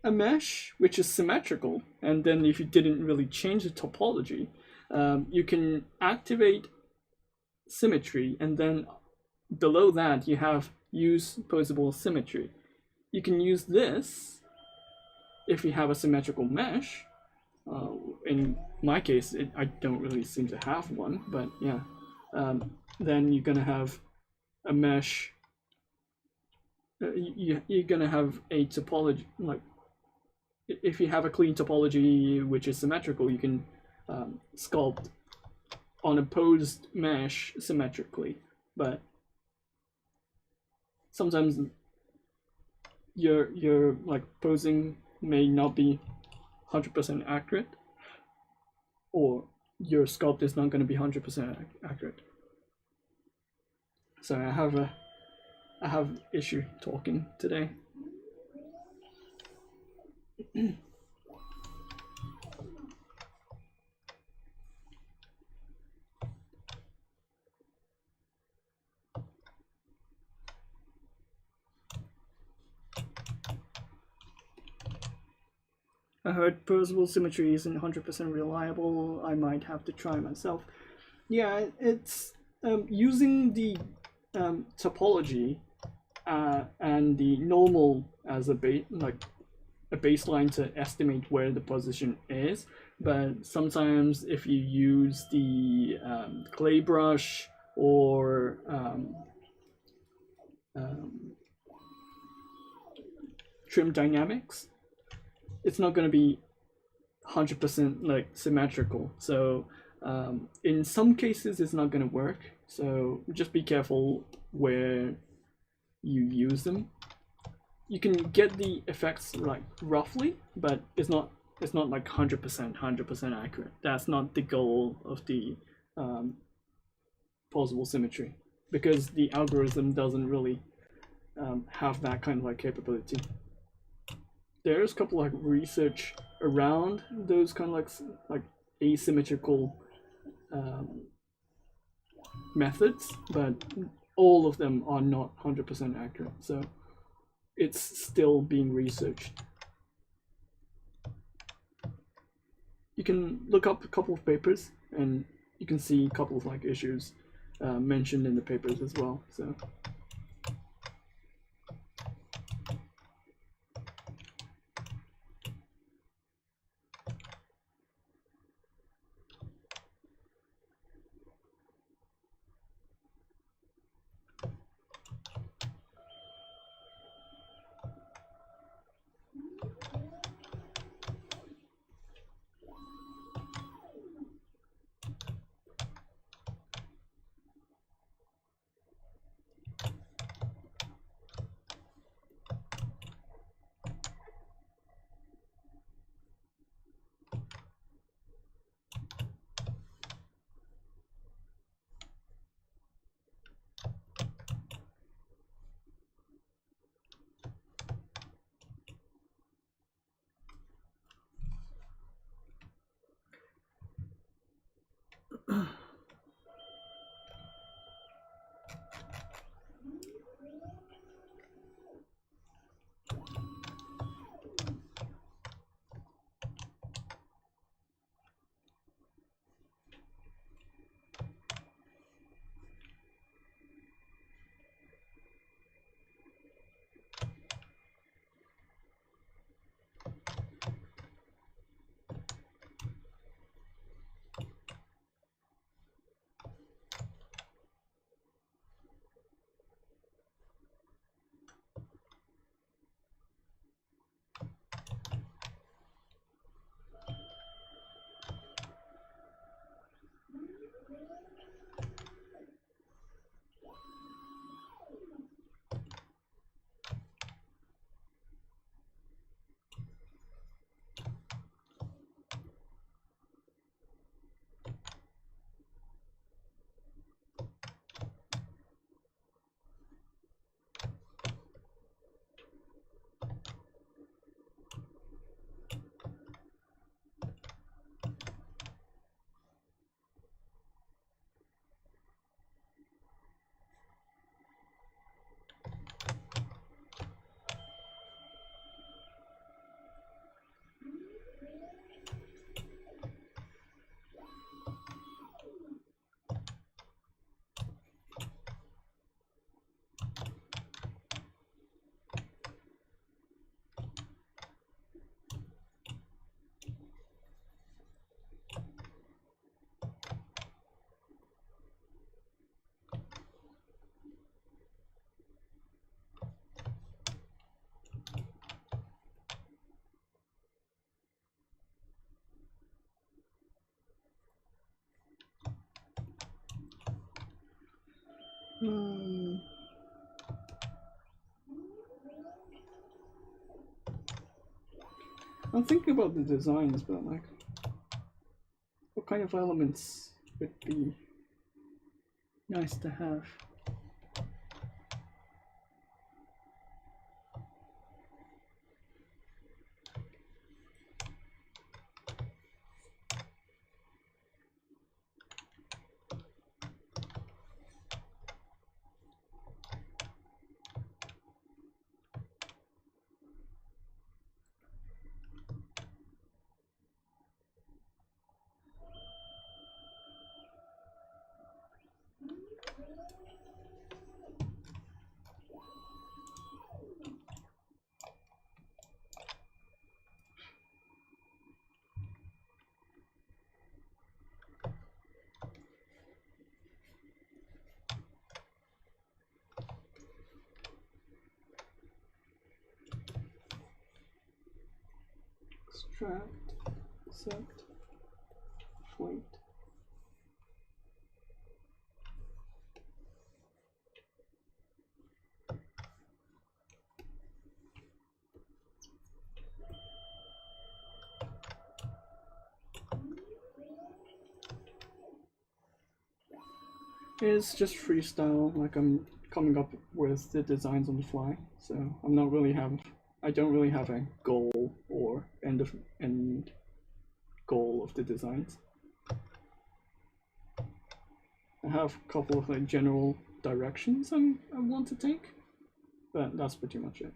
a mesh which is symmetrical, and then if you didn't really change the topology, you can activate symmetry, and then below that you have use posable symmetry. you can use this if you have a symmetrical mesh. In my case, I don't really seem to have one, but yeah. Then you're gonna have a mesh. You're gonna have a topology, like if you have a clean topology which is symmetrical, you can sculpt on opposed mesh symmetrically. But sometimes your like posing may not be 100% accurate, or your sculpt is not going to be 100% accurate. So I have issue talking today. I heard posable symmetry isn't 100% reliable. I might have to try myself. Yeah, it's using the topology and the normal as a baseline to estimate where the position is. But sometimes if you use the clay brush or trim dynamics, it's not going to be 100% like symmetrical. So in some cases it's not going to work. So just be careful where you use them. You can get the effects like roughly, but it's not like 100% accurate. That's not the goal of the plausible symmetry, because the algorithm doesn't really have that kind of like capability. There's a couple like research around those kind of like asymmetrical methods, but all of them are not 100% accurate. So it's still being researched. You can look up a couple of papers and you can see a couple of like issues mentioned in the papers as well. So I'm thinking about the designs, but like, what kind of elements would be nice to have? Extract, set, float. It's just freestyle, like I'm coming up with the designs on the fly, so I don't really have a goal or end goal of the designs. I have a couple of like general directions I want to take, but that's pretty much it.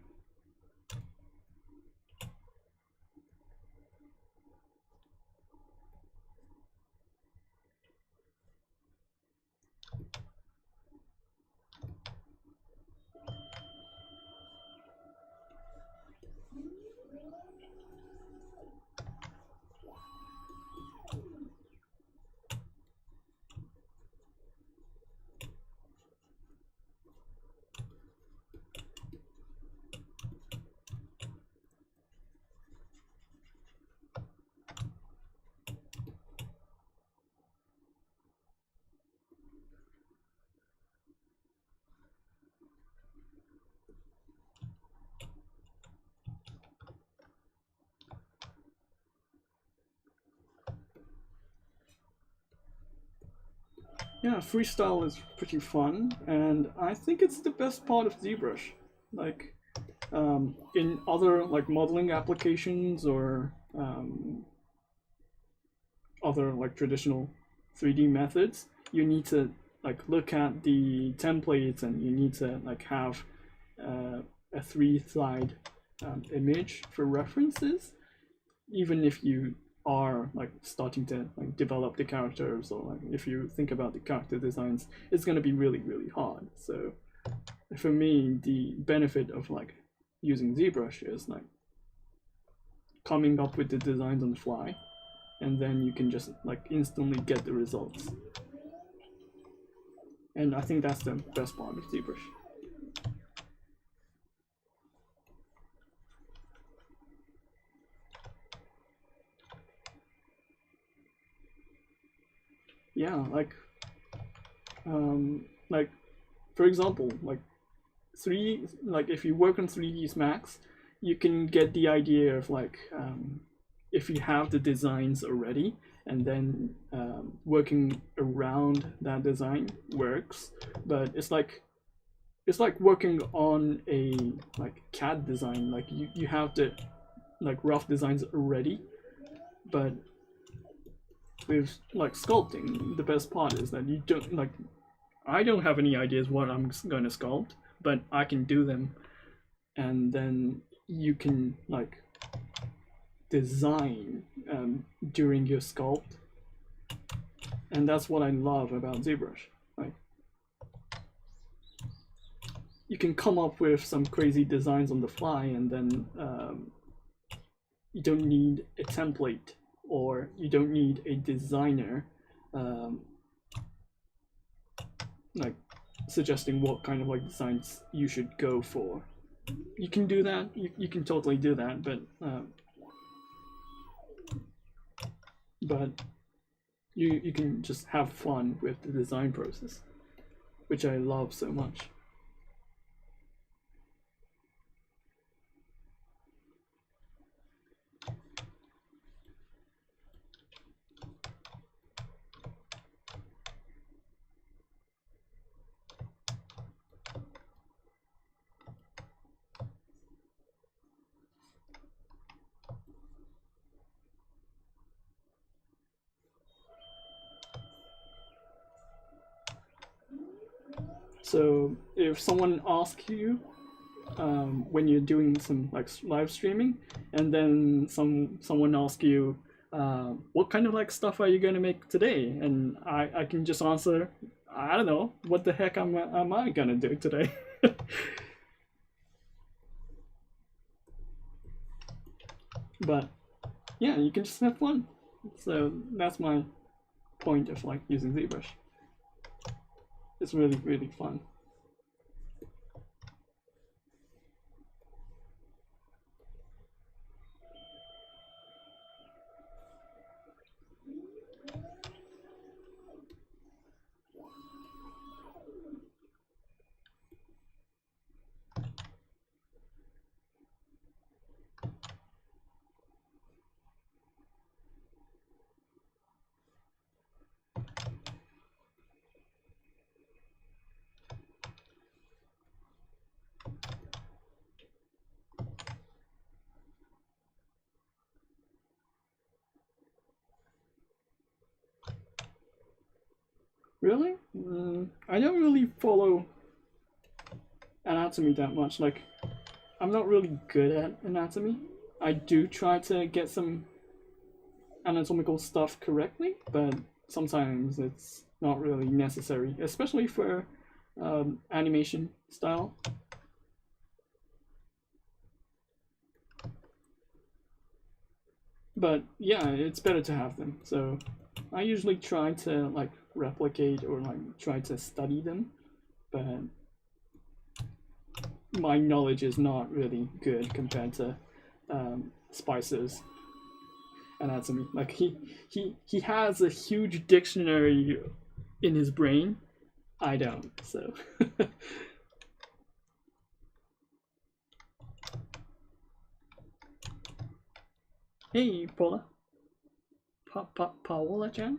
Yeah, freestyle is pretty fun, and I think it's the best part of ZBrush. Like, in other like modeling applications or other like traditional 3D methods, you need to like look at the templates and you need to like have a three-slide image for references, even if you are like starting to like develop the characters, or like if you think about the character designs, it's going to be really hard. So for me, the benefit of like using ZBrush is like coming up with the designs on the fly, and then you can just like instantly get the results. And I think that's the best part of ZBrush. Yeah, like for example, like if you work on 3ds Max, you can get the idea of like if you have the designs already, and then working around that design works. But it's like working on a like CAD design. Like you have the like rough designs already, but with like sculpting, the best part is that you don't like, I don't have any ideas what I'm going to sculpt, but I can do them, and then you can like design during your sculpt, and that's what I love about ZBrush. Like, you can come up with some crazy designs on the fly, and then you don't need a template, or you don't need a designer like suggesting what kind of like designs you should go for. You can do that, you can totally do that, but you can just have fun with the design process. which I love so much. So if someone asks you when you're doing some like live streaming, and then someone asks you what kind of like stuff are you gonna make today, and I can just answer, I don't know, what the heck am I gonna do today? But yeah, you can just have fun. So that's my point of like using ZBrush. It's really, really fun. Really? I don't really follow anatomy that much. Like, I'm not really good at anatomy. I do try to get some anatomical stuff correctly, but sometimes it's not really necessary, especially for animation style. But yeah, it's better to have them. So I usually try to like replicate or like try to study them, but my knowledge is not really good compared to Spicer's anatomy. Like he has a huge dictionary in his brain. I don't, so. Hey, Paula. Paola-chan?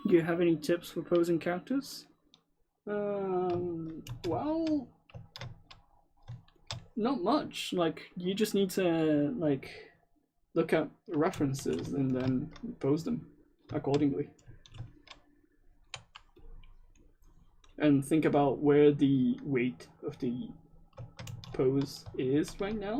Do you have any tips for posing characters? Well, not much. Like, you just need to like look at references and then pose them accordingly. And think about where the weight of the pose is right now.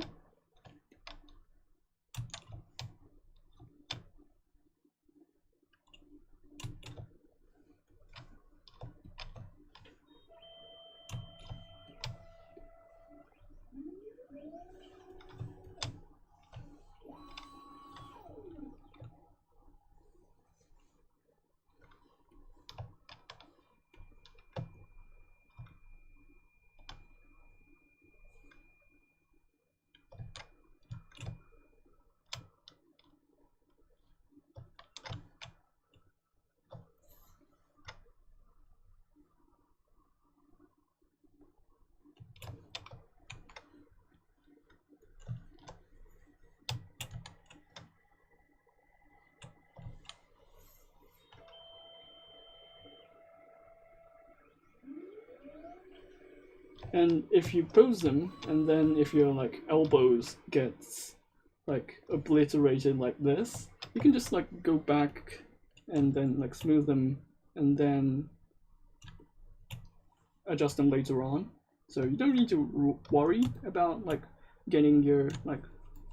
And if you pose them, and then if your like elbows gets like obliterated like this, you can just like go back and then like smooth them and then adjust them later on. So you don't need to worry about like getting your like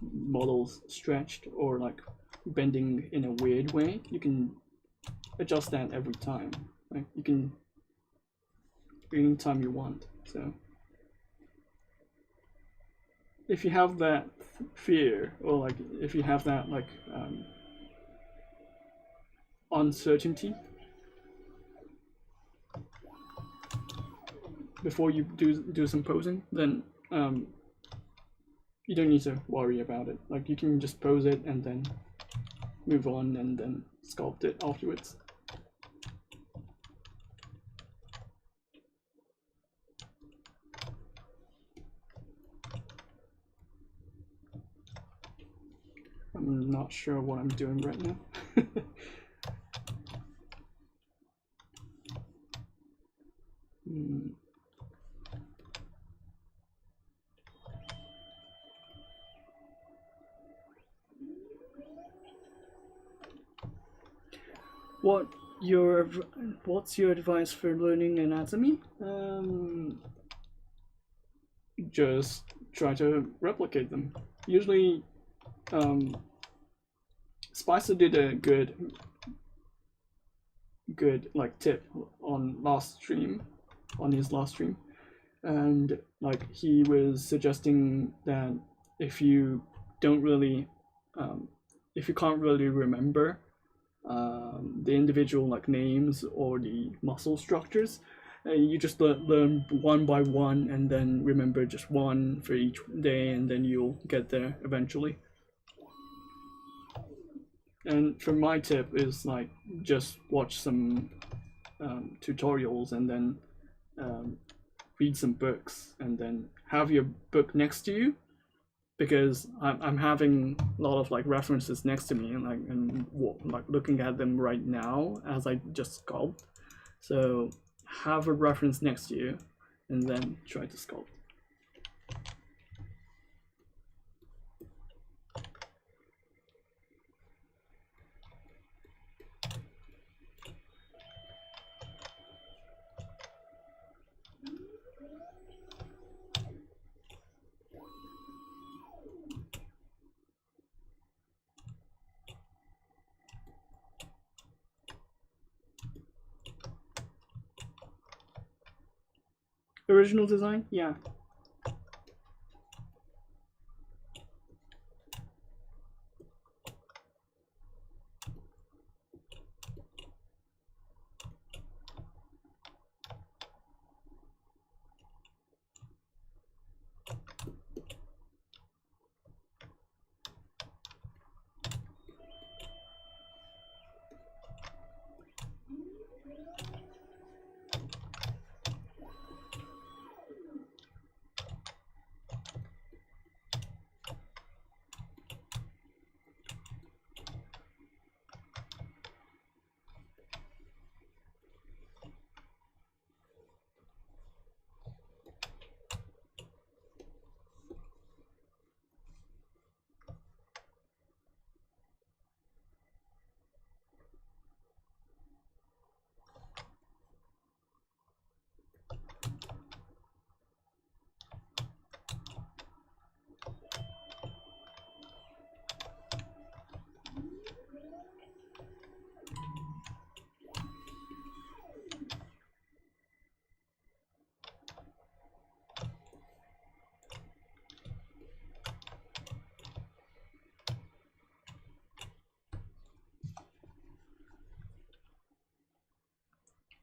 models stretched or like bending in a weird way. You can adjust that every time. Like you can anytime you want. So if you have that fear, or like if you have that like uncertainty before you do some posing, then you don't need to worry about it. Like you can just pose it and then move on and then sculpt it afterwards. I'm not sure what I'm doing right now. What's your advice for learning anatomy? Just try to replicate them. Usually, Spicer did a good like tip on his last stream, and like he was suggesting that if you don't really, if you can't really remember the individual like names or the muscle structures, you just learn one by one and then remember just one for each day, and then you'll get there eventually. And for my tip is like just watch some tutorials and then read some books and then have your book next to you, because I'm having a lot of like references next to me and like looking at them right now as I just sculpt. So have a reference next to you and then try to sculpt. Original design? Yeah.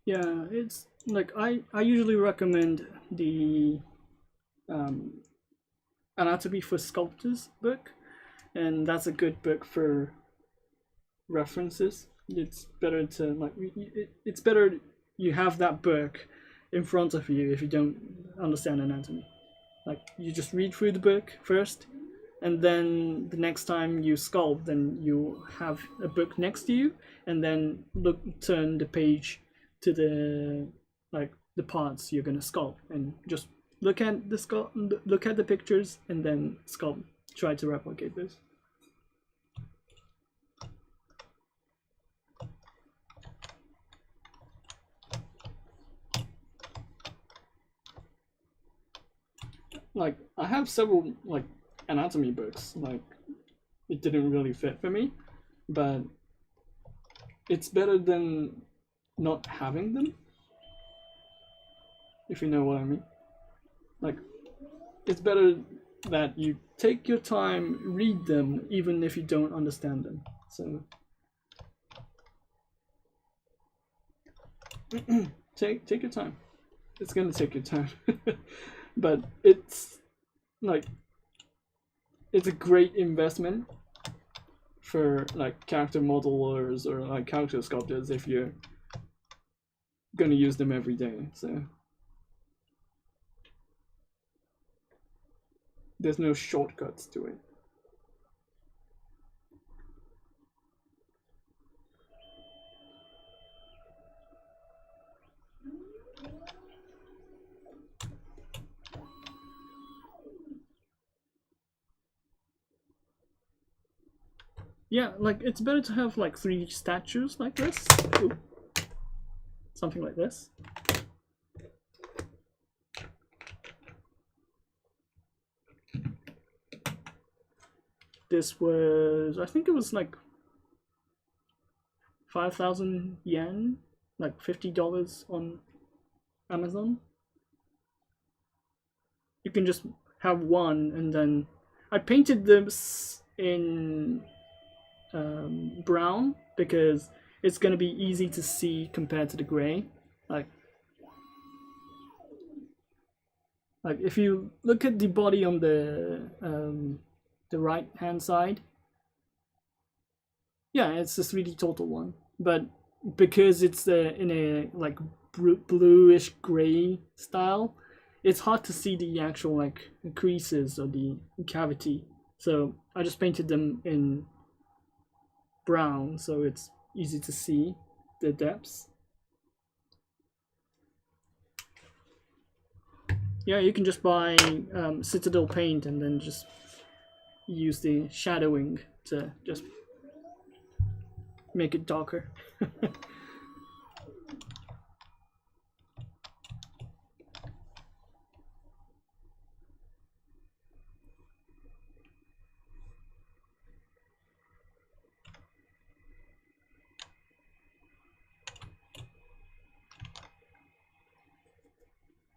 Yeah, it's like I usually recommend the Anatomy for Sculptors book, and that's a good book for references. It's better to like it's better you have that book in front of you if you don't understand anatomy. Like you just read through the book first, and then the next time you sculpt, then you have a book next to you, and then turn the page to the like the parts you're gonna sculpt, and just look at the pictures and then sculpt. Try to replicate this. Like, I have several like anatomy books. Like, it didn't really fit for me, but it's better than not having them, if you know what I mean. Like, it's better that you take your time, read them, even if you don't understand them. So take your time. It's gonna take your time. But it's like, it's a great investment for like character modelers or like character sculptors if you're gonna use them every day. So there's no shortcuts to it. Yeah, like, it's better to have like 3 statues like this. Ooh. Something like this. This was, I think it was like 5,000 yen, like $50 on Amazon. You can just have one, and then I painted this in brown because it's going to be easy to see compared to the gray. Like if you look at the body on the right hand side, yeah, it's the 3D total one, but because it's in a like bluish gray style, it's hard to see the actual like creases or the cavity. So I just painted them in brown, so it's easy to see the depths. Yeah, you can just buy Citadel paint and then just use the shadowing to just make it darker.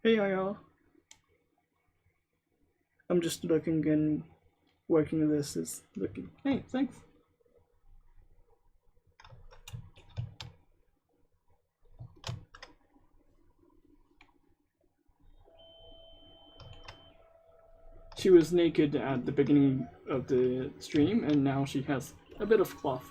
Hey, y'all. I'm just looking and working this is looking. Hey, thanks. She was naked at the beginning of the stream, and now she has a bit of cloth.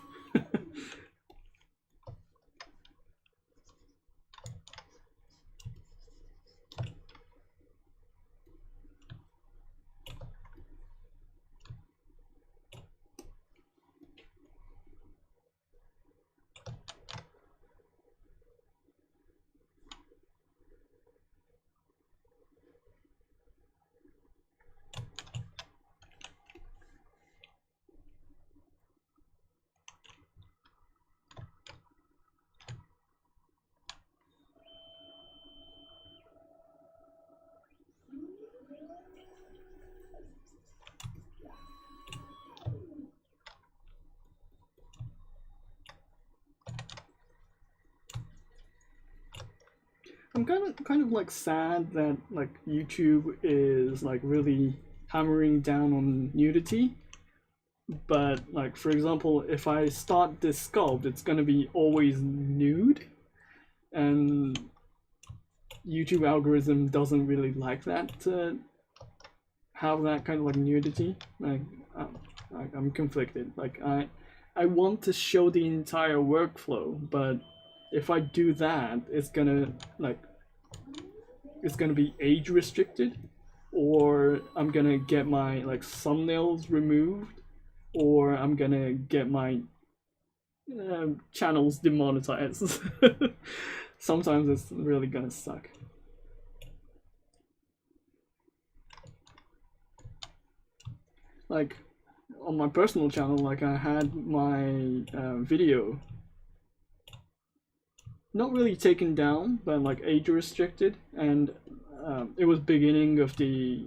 I'm kind of like sad that like YouTube is like really hammering down on nudity. But like, for example, if I start this sculpt, it's gonna be always nude, and YouTube algorithm doesn't really like that to have that kind of like nudity. Like, I'm conflicted. Like, I want to show the entire workflow, but if I do that, it's gonna be age restricted, or I'm gonna get my like thumbnails removed, or I'm gonna get my channels demonetized. Sometimes it's really gonna suck. like on my personal channel, like I had my video not really taken down, but like age restricted, and it was beginning of the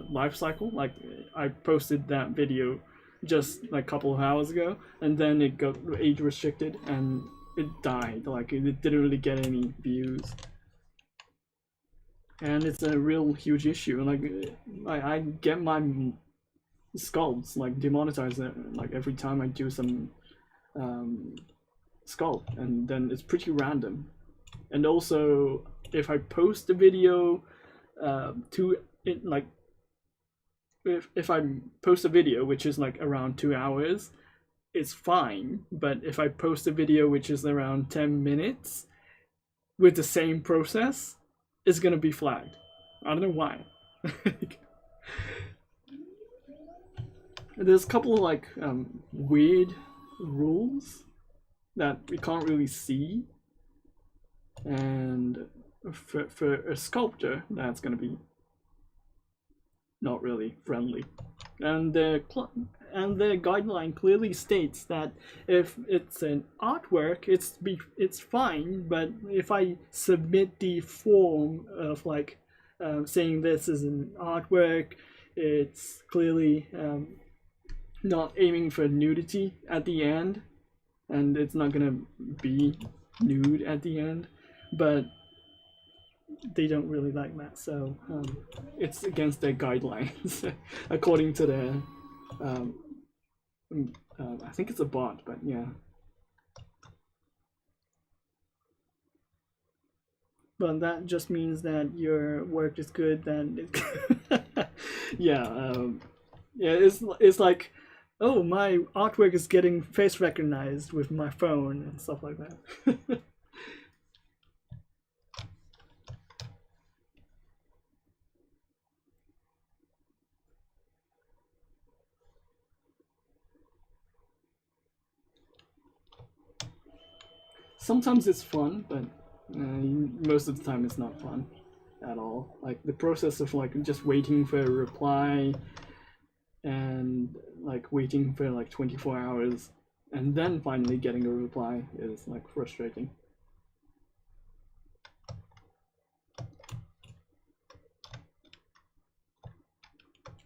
life cycle. Like I posted that video just like a couple of hours ago, and then it got age restricted and it died. Like it didn't really get any views, and it's a real huge issue. Like I get my sculpts like demonetized like every time I do some sculpt, and then it's pretty random. And also if I post a video to it, like if I post a video which is like around 2 hours, it's fine. But if I post a video which is around 10 minutes with the same process, it's gonna be flagged. I don't know why. There's a couple of like weird rules that we can't really see, and for a sculptor that's gonna be not really friendly. And the guideline clearly states that if it's an artwork, it's fine. But if I submit the form of like saying this is an artwork, it's clearly not aiming for nudity at the end, and it's not gonna be nude at the end. But they don't really like that, so it's against their guidelines according to their I think it's a bot, but yeah. But that just means that your work is good, then yeah. Yeah, it's like, oh, my artwork is getting face recognized with my phone and stuff like that. Sometimes it's fun, but most of the time it's not fun at all. Like the process of like just waiting for a reply, and like waiting for like 24 hours and then finally getting a reply is like frustrating.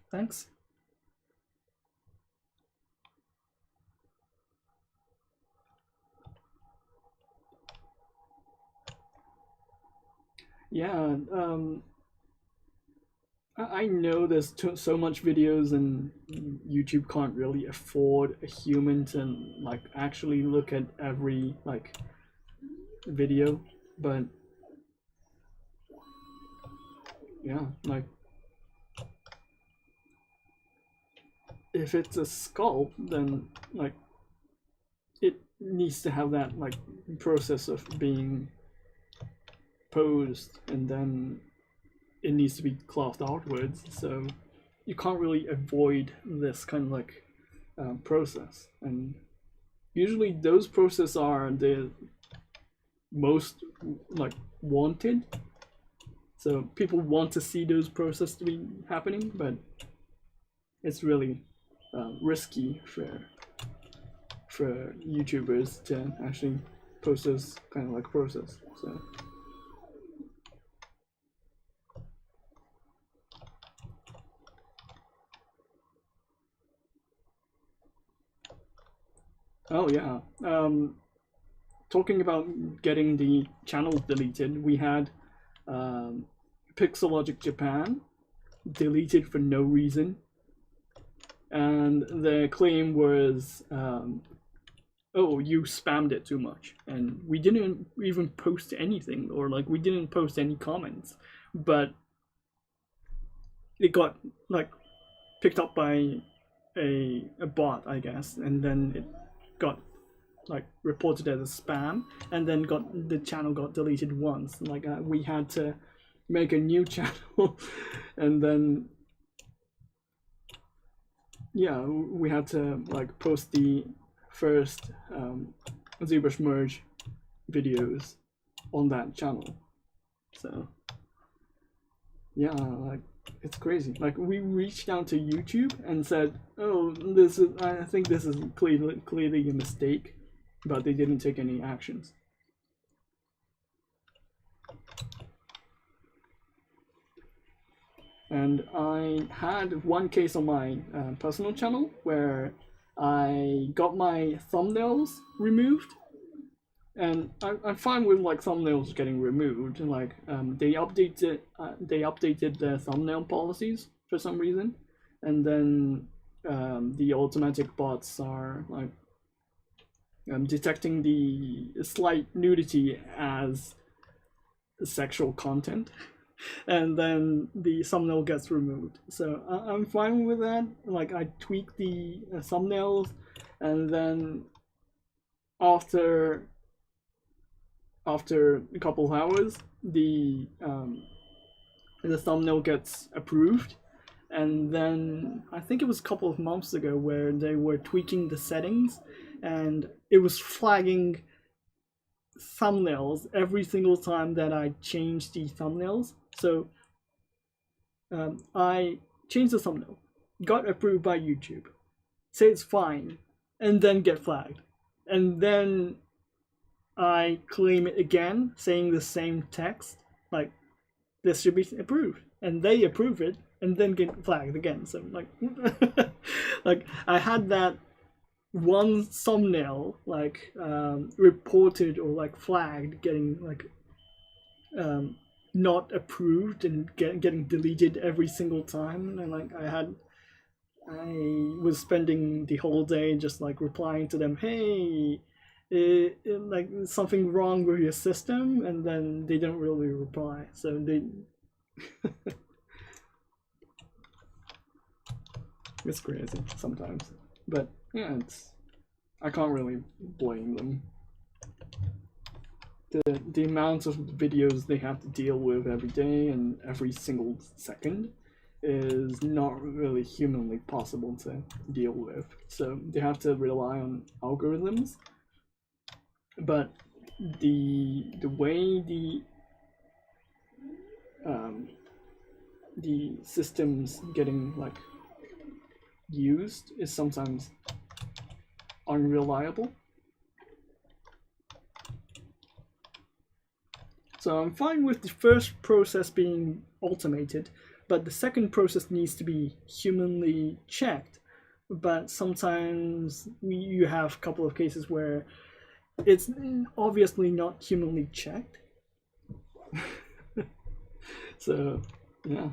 Thanks. Yeah, I know there's so much videos, and YouTube can't really afford a human to like actually look at every like video, but yeah, like if it's a sculpt, then like it needs to have that like process of being posed, and then it needs to be clothed outwards, so you can't really avoid this kind of like process. And usually those processes are the most like wanted, so people want to see those processes to be happening, but it's really risky for YouTubers to actually post this kind of like process. So oh yeah, talking about getting the channel deleted, we had Pixologic Japan deleted for no reason, and the claim was oh, you spammed it too much, and we didn't even post anything, or like we didn't post any comments, but it got like picked up by a bot, I guess, and then it got like reported as a spam, and then the channel got deleted once. Like we had to make a new channel, and then yeah, we had to like post the first ZBrush merge videos on that channel. So yeah, like it's crazy. Like we reached out to YouTube and said, "Oh, this is. I think this is clearly a mistake," but they didn't take any actions. And I had one case on my personal channel where I got my thumbnails removed, and I'm fine with like thumbnails getting removed. Like they updated their thumbnail policies for some reason, and then the automatic bots are like detecting the slight nudity as sexual content. And then the thumbnail gets removed. So I'm fine with that. Like I tweak the thumbnails, and then after a couple of hours, the thumbnail gets approved. And then I think it was a couple of months ago where they were tweaking the settings, and it was flagging thumbnails every single time that I changed the thumbnails. So I changed the thumbnail, got approved by YouTube, say it's fine, and then get flagged. And then I claim it again, saying the same text, like this should be approved. And they approve it, and then get flagged again. So like, like I had that one thumbnail like reported or like flagged getting like not approved and getting deleted every single time. And like I was spending the whole day just like replying to them, hey, like something wrong with your system, and then they don't really reply. So they it's crazy sometimes, but yeah, I can't really blame them. The amount of videos they have to deal with every day and every single second is not really humanly possible to deal with. So they have to rely on algorithms. But the way the systems getting like used is sometimes unreliable. So I'm fine with the first process being automated, but the second process needs to be humanly checked. But sometimes you have a couple of cases where it's obviously not humanly checked. So, yeah.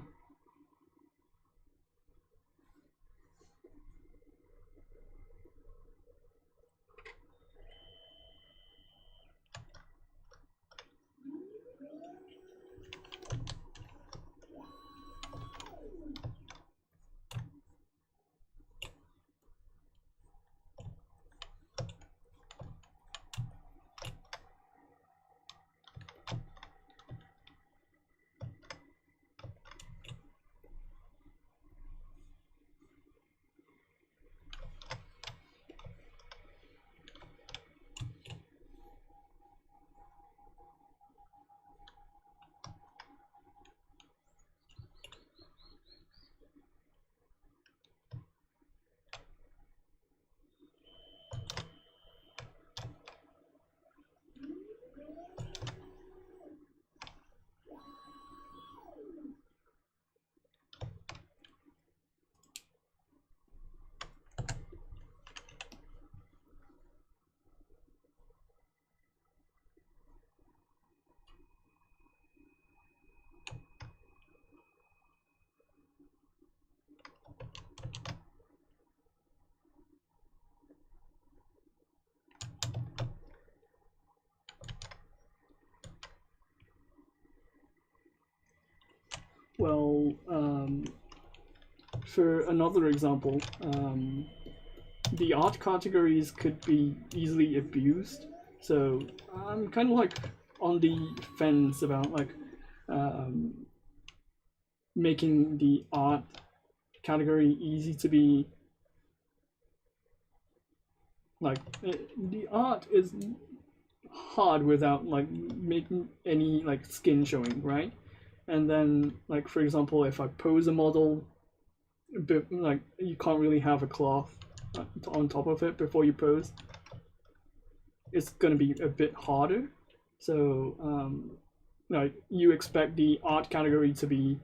Well, for another example, the art categories could be easily abused. So I'm kind of like on the fence about like making the art category easy to be like the art is hard without like making any like skin showing, right? and then like for example, if I pose a model, like you can't really have a cloth on top of it before you pose. It's gonna be a bit harder. So like you expect the art category to be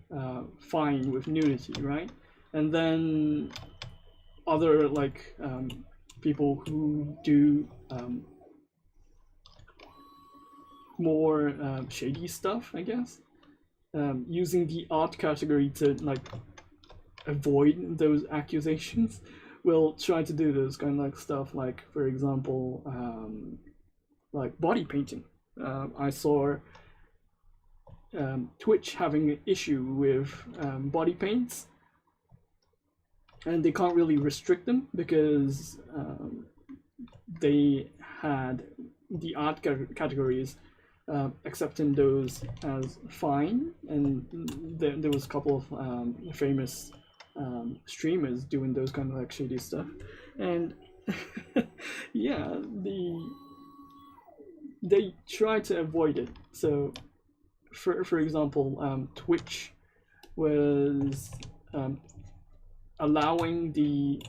fine with nudity, right? And then other like people who do more shady stuff, I guess, using the art category to like avoid those accusations, will try to do those kind of like stuff. Like for example, like body painting. I saw Twitch having an issue with body paints, and they can't really restrict them because they had the art categories accepting those as fine, and there was a couple of famous streamers doing those kind of like shady stuff, and yeah, they try to avoid it. So for example, Twitch was allowing the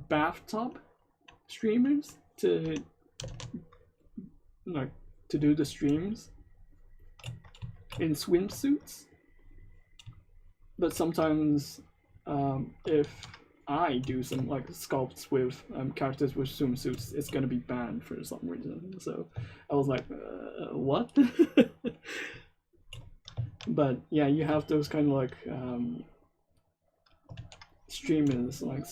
bathtub streamers to like to do the streams in swimsuits, but sometimes if I do some like sculpts with characters with swimsuits, it's gonna be banned for some reason. So I was like, what? But yeah, you have those kind of like streamers like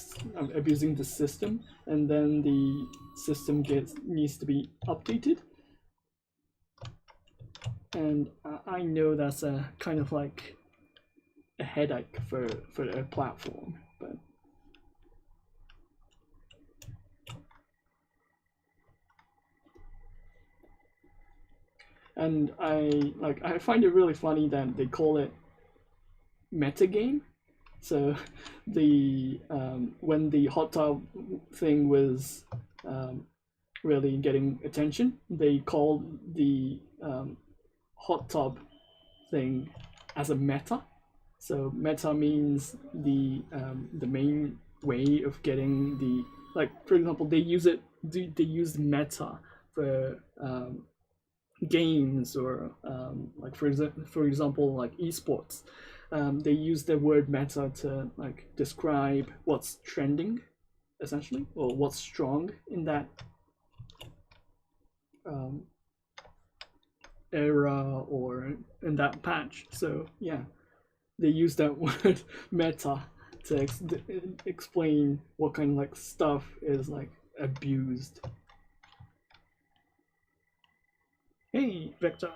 abusing the system, and then the system needs to be updated. And I know that's a kind of like a headache for a platform, but and I find it really funny that they call it metagame. So the when the hot tub thing was really getting attention, they called the hot tub thing as a meta. So meta means the main way of getting the, like for example, they use meta for games, or like for example like esports. They use the word meta to like describe what's trending, essentially, or what's strong in that era or in that patch. So yeah, they use that word meta to explain what kind of like stuff is like abused. Hey, Vector.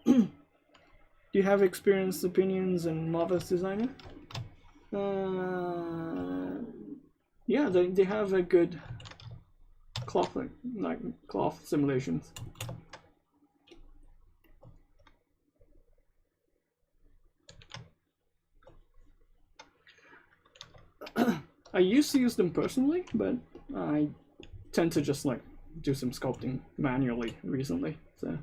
Do you have experienced opinions in Marvelous Designer? Yeah, they have a good cloth like cloth simulations. I used to use them personally, but I tend to just like do some sculpting manually recently. So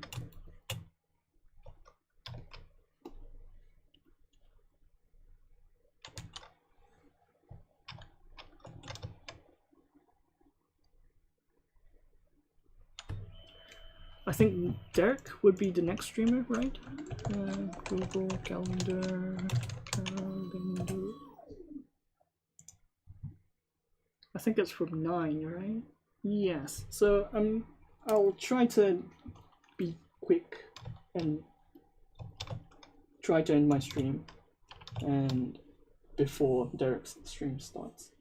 I think Derek would be the next streamer, right? Google Calendar. I think that's from 9, right? Yes. So I'll try to be quick and try to end my stream and before Derek's stream starts.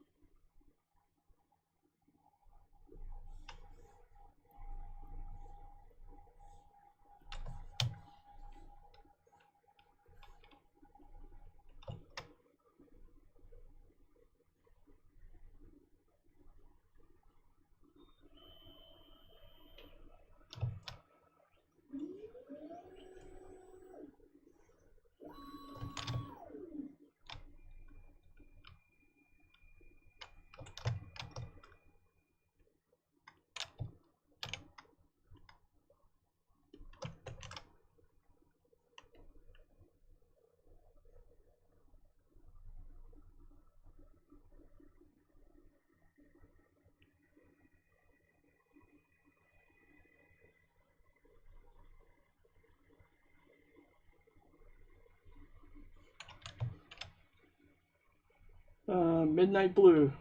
Midnight Blue.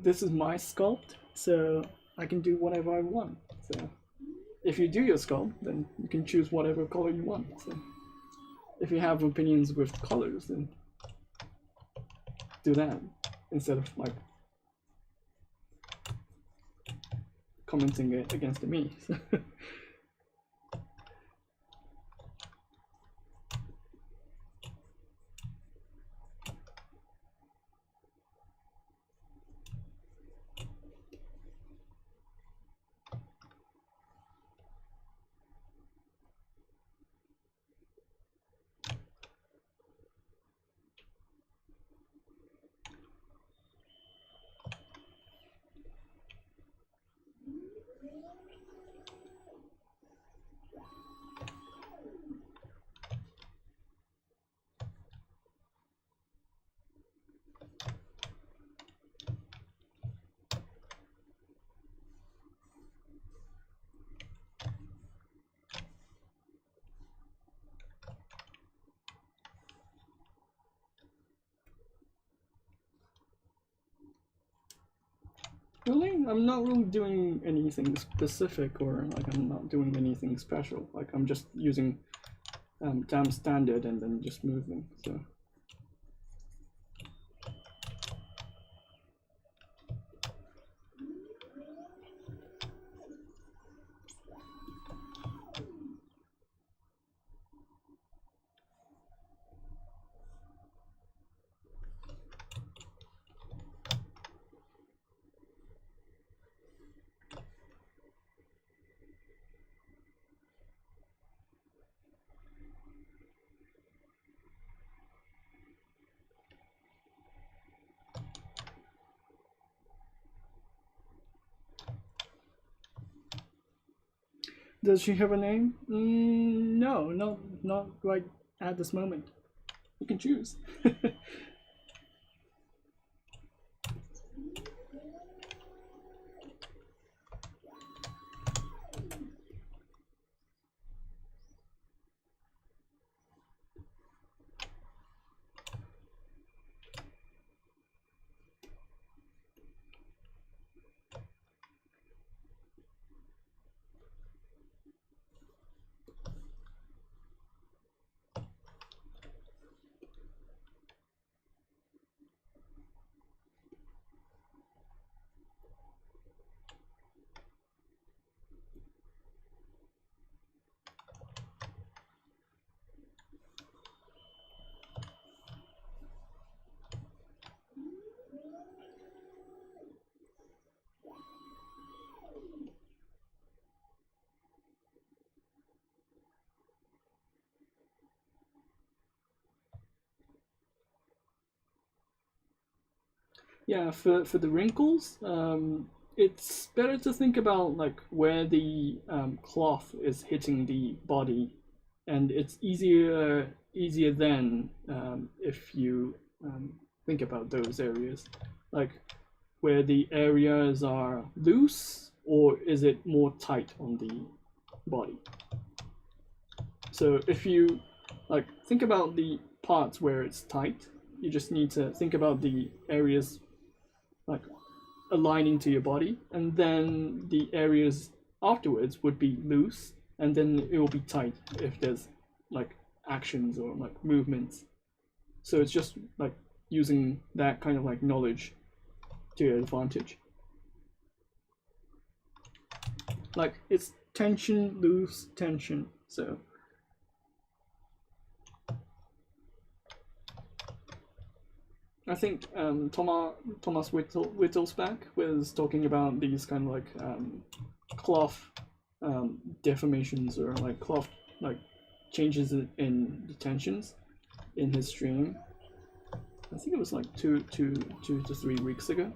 This is my sculpt, so I can do whatever I want. So if you do your sculpt, then you can choose whatever color you want. So if you have opinions with colors, then do that instead of like commenting it against me. Really? I'm not really doing anything specific, or like I'm not doing anything special. Like I'm just using damn standard and then just moving. So does she have a name? No, not right at this moment. You can choose. Yeah, for the wrinkles, it's better to think about like where the cloth is hitting the body, and it's easier then if you think about those areas, like where the areas are loose, or is it more tight on the body. So if you like think about the parts where it's tight, you just need to think about the areas like aligning to your body, and then the areas afterwards would be loose, and then it will be tight if there's like actions or like movements. So it's just like using that kind of like knowledge to your advantage. Like it's tension, loose, tension. So I think Thomas Wittelsbach was talking about these kind of like cloth deformations, or like cloth like changes in the tensions in his stream. I think it was like two to 3 weeks ago.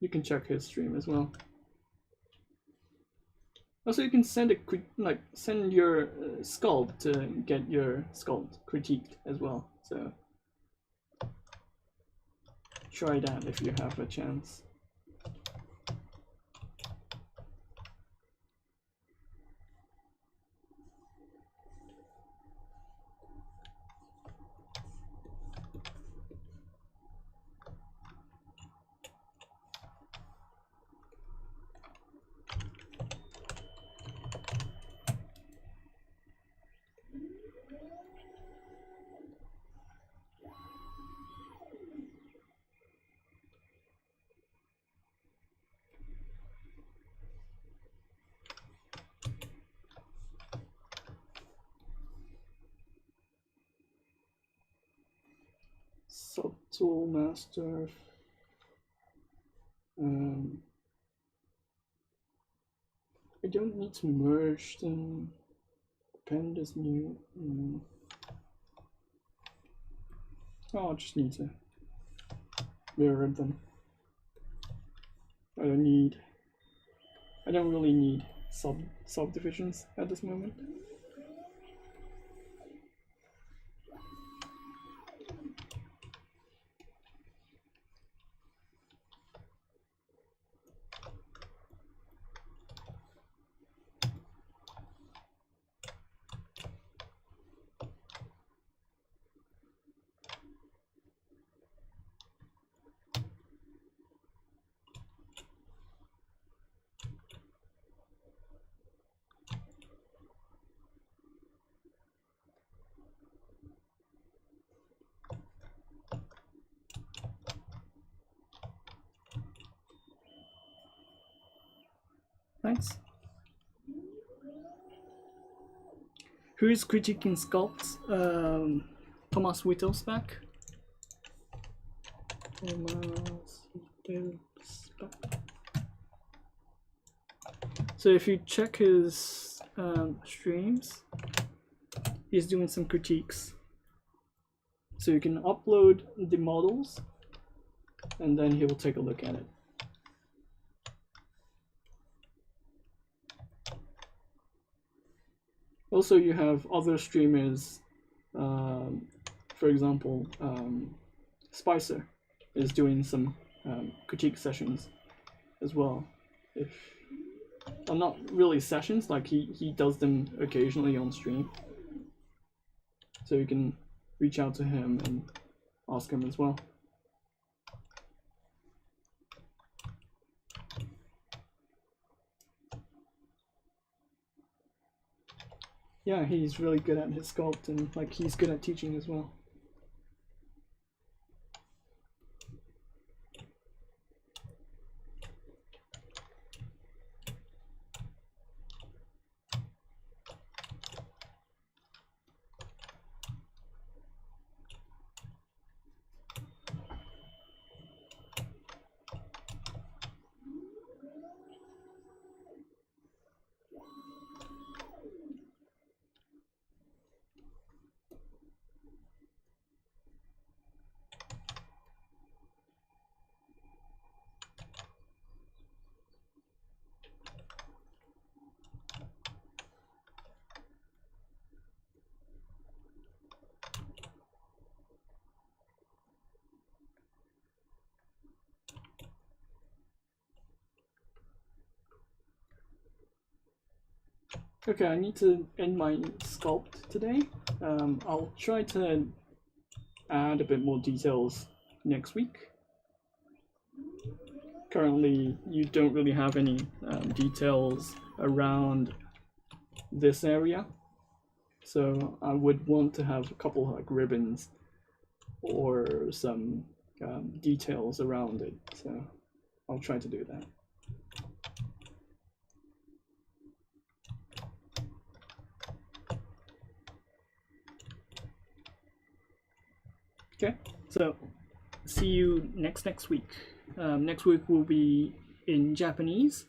You can check his stream as well. Also, you can send your sculpt to get your sculpt critiqued as well. So try that if you have a chance. Tool Master. I don't need to merge them. Append is new. Oh, I just need to mirror them. I don't really need subdivisions at this moment. Thanks. Who is critiquing Sculpt? Thomas Wittelsbach. So if you check his streams, he's doing some critiques. So you can upload the models, and then he will take a look at it. Also, you have other streamers, for example, Spicer is doing some critique sessions as well. Well, not really sessions, like he does them occasionally on stream. So you can reach out to him and ask him as well. Yeah, he's really good at his sculpt, and like he's good at teaching as well. Okay, I need to end my sculpt today. I'll try to add a bit more details next week. Currently, you don't really have any details around this area, so I would want to have a couple like ribbons or some details around it, so I'll try to do that. Okay, so see you next week. Next week will be in Japanese,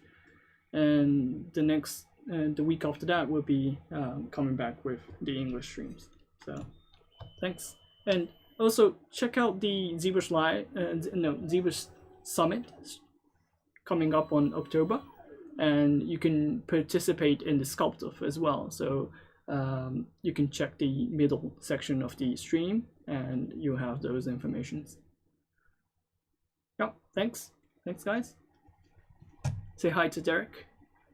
and the week after that will be coming back with the English streams. So thanks, and also check out the ZBrush ZBrush Summit coming up on October, and you can participate in the Sculpt-Off as well. So you can check the middle section of the stream, and you have those informations. Yep, thanks guys. Say hi to Derek,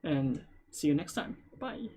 and see you next time. Bye.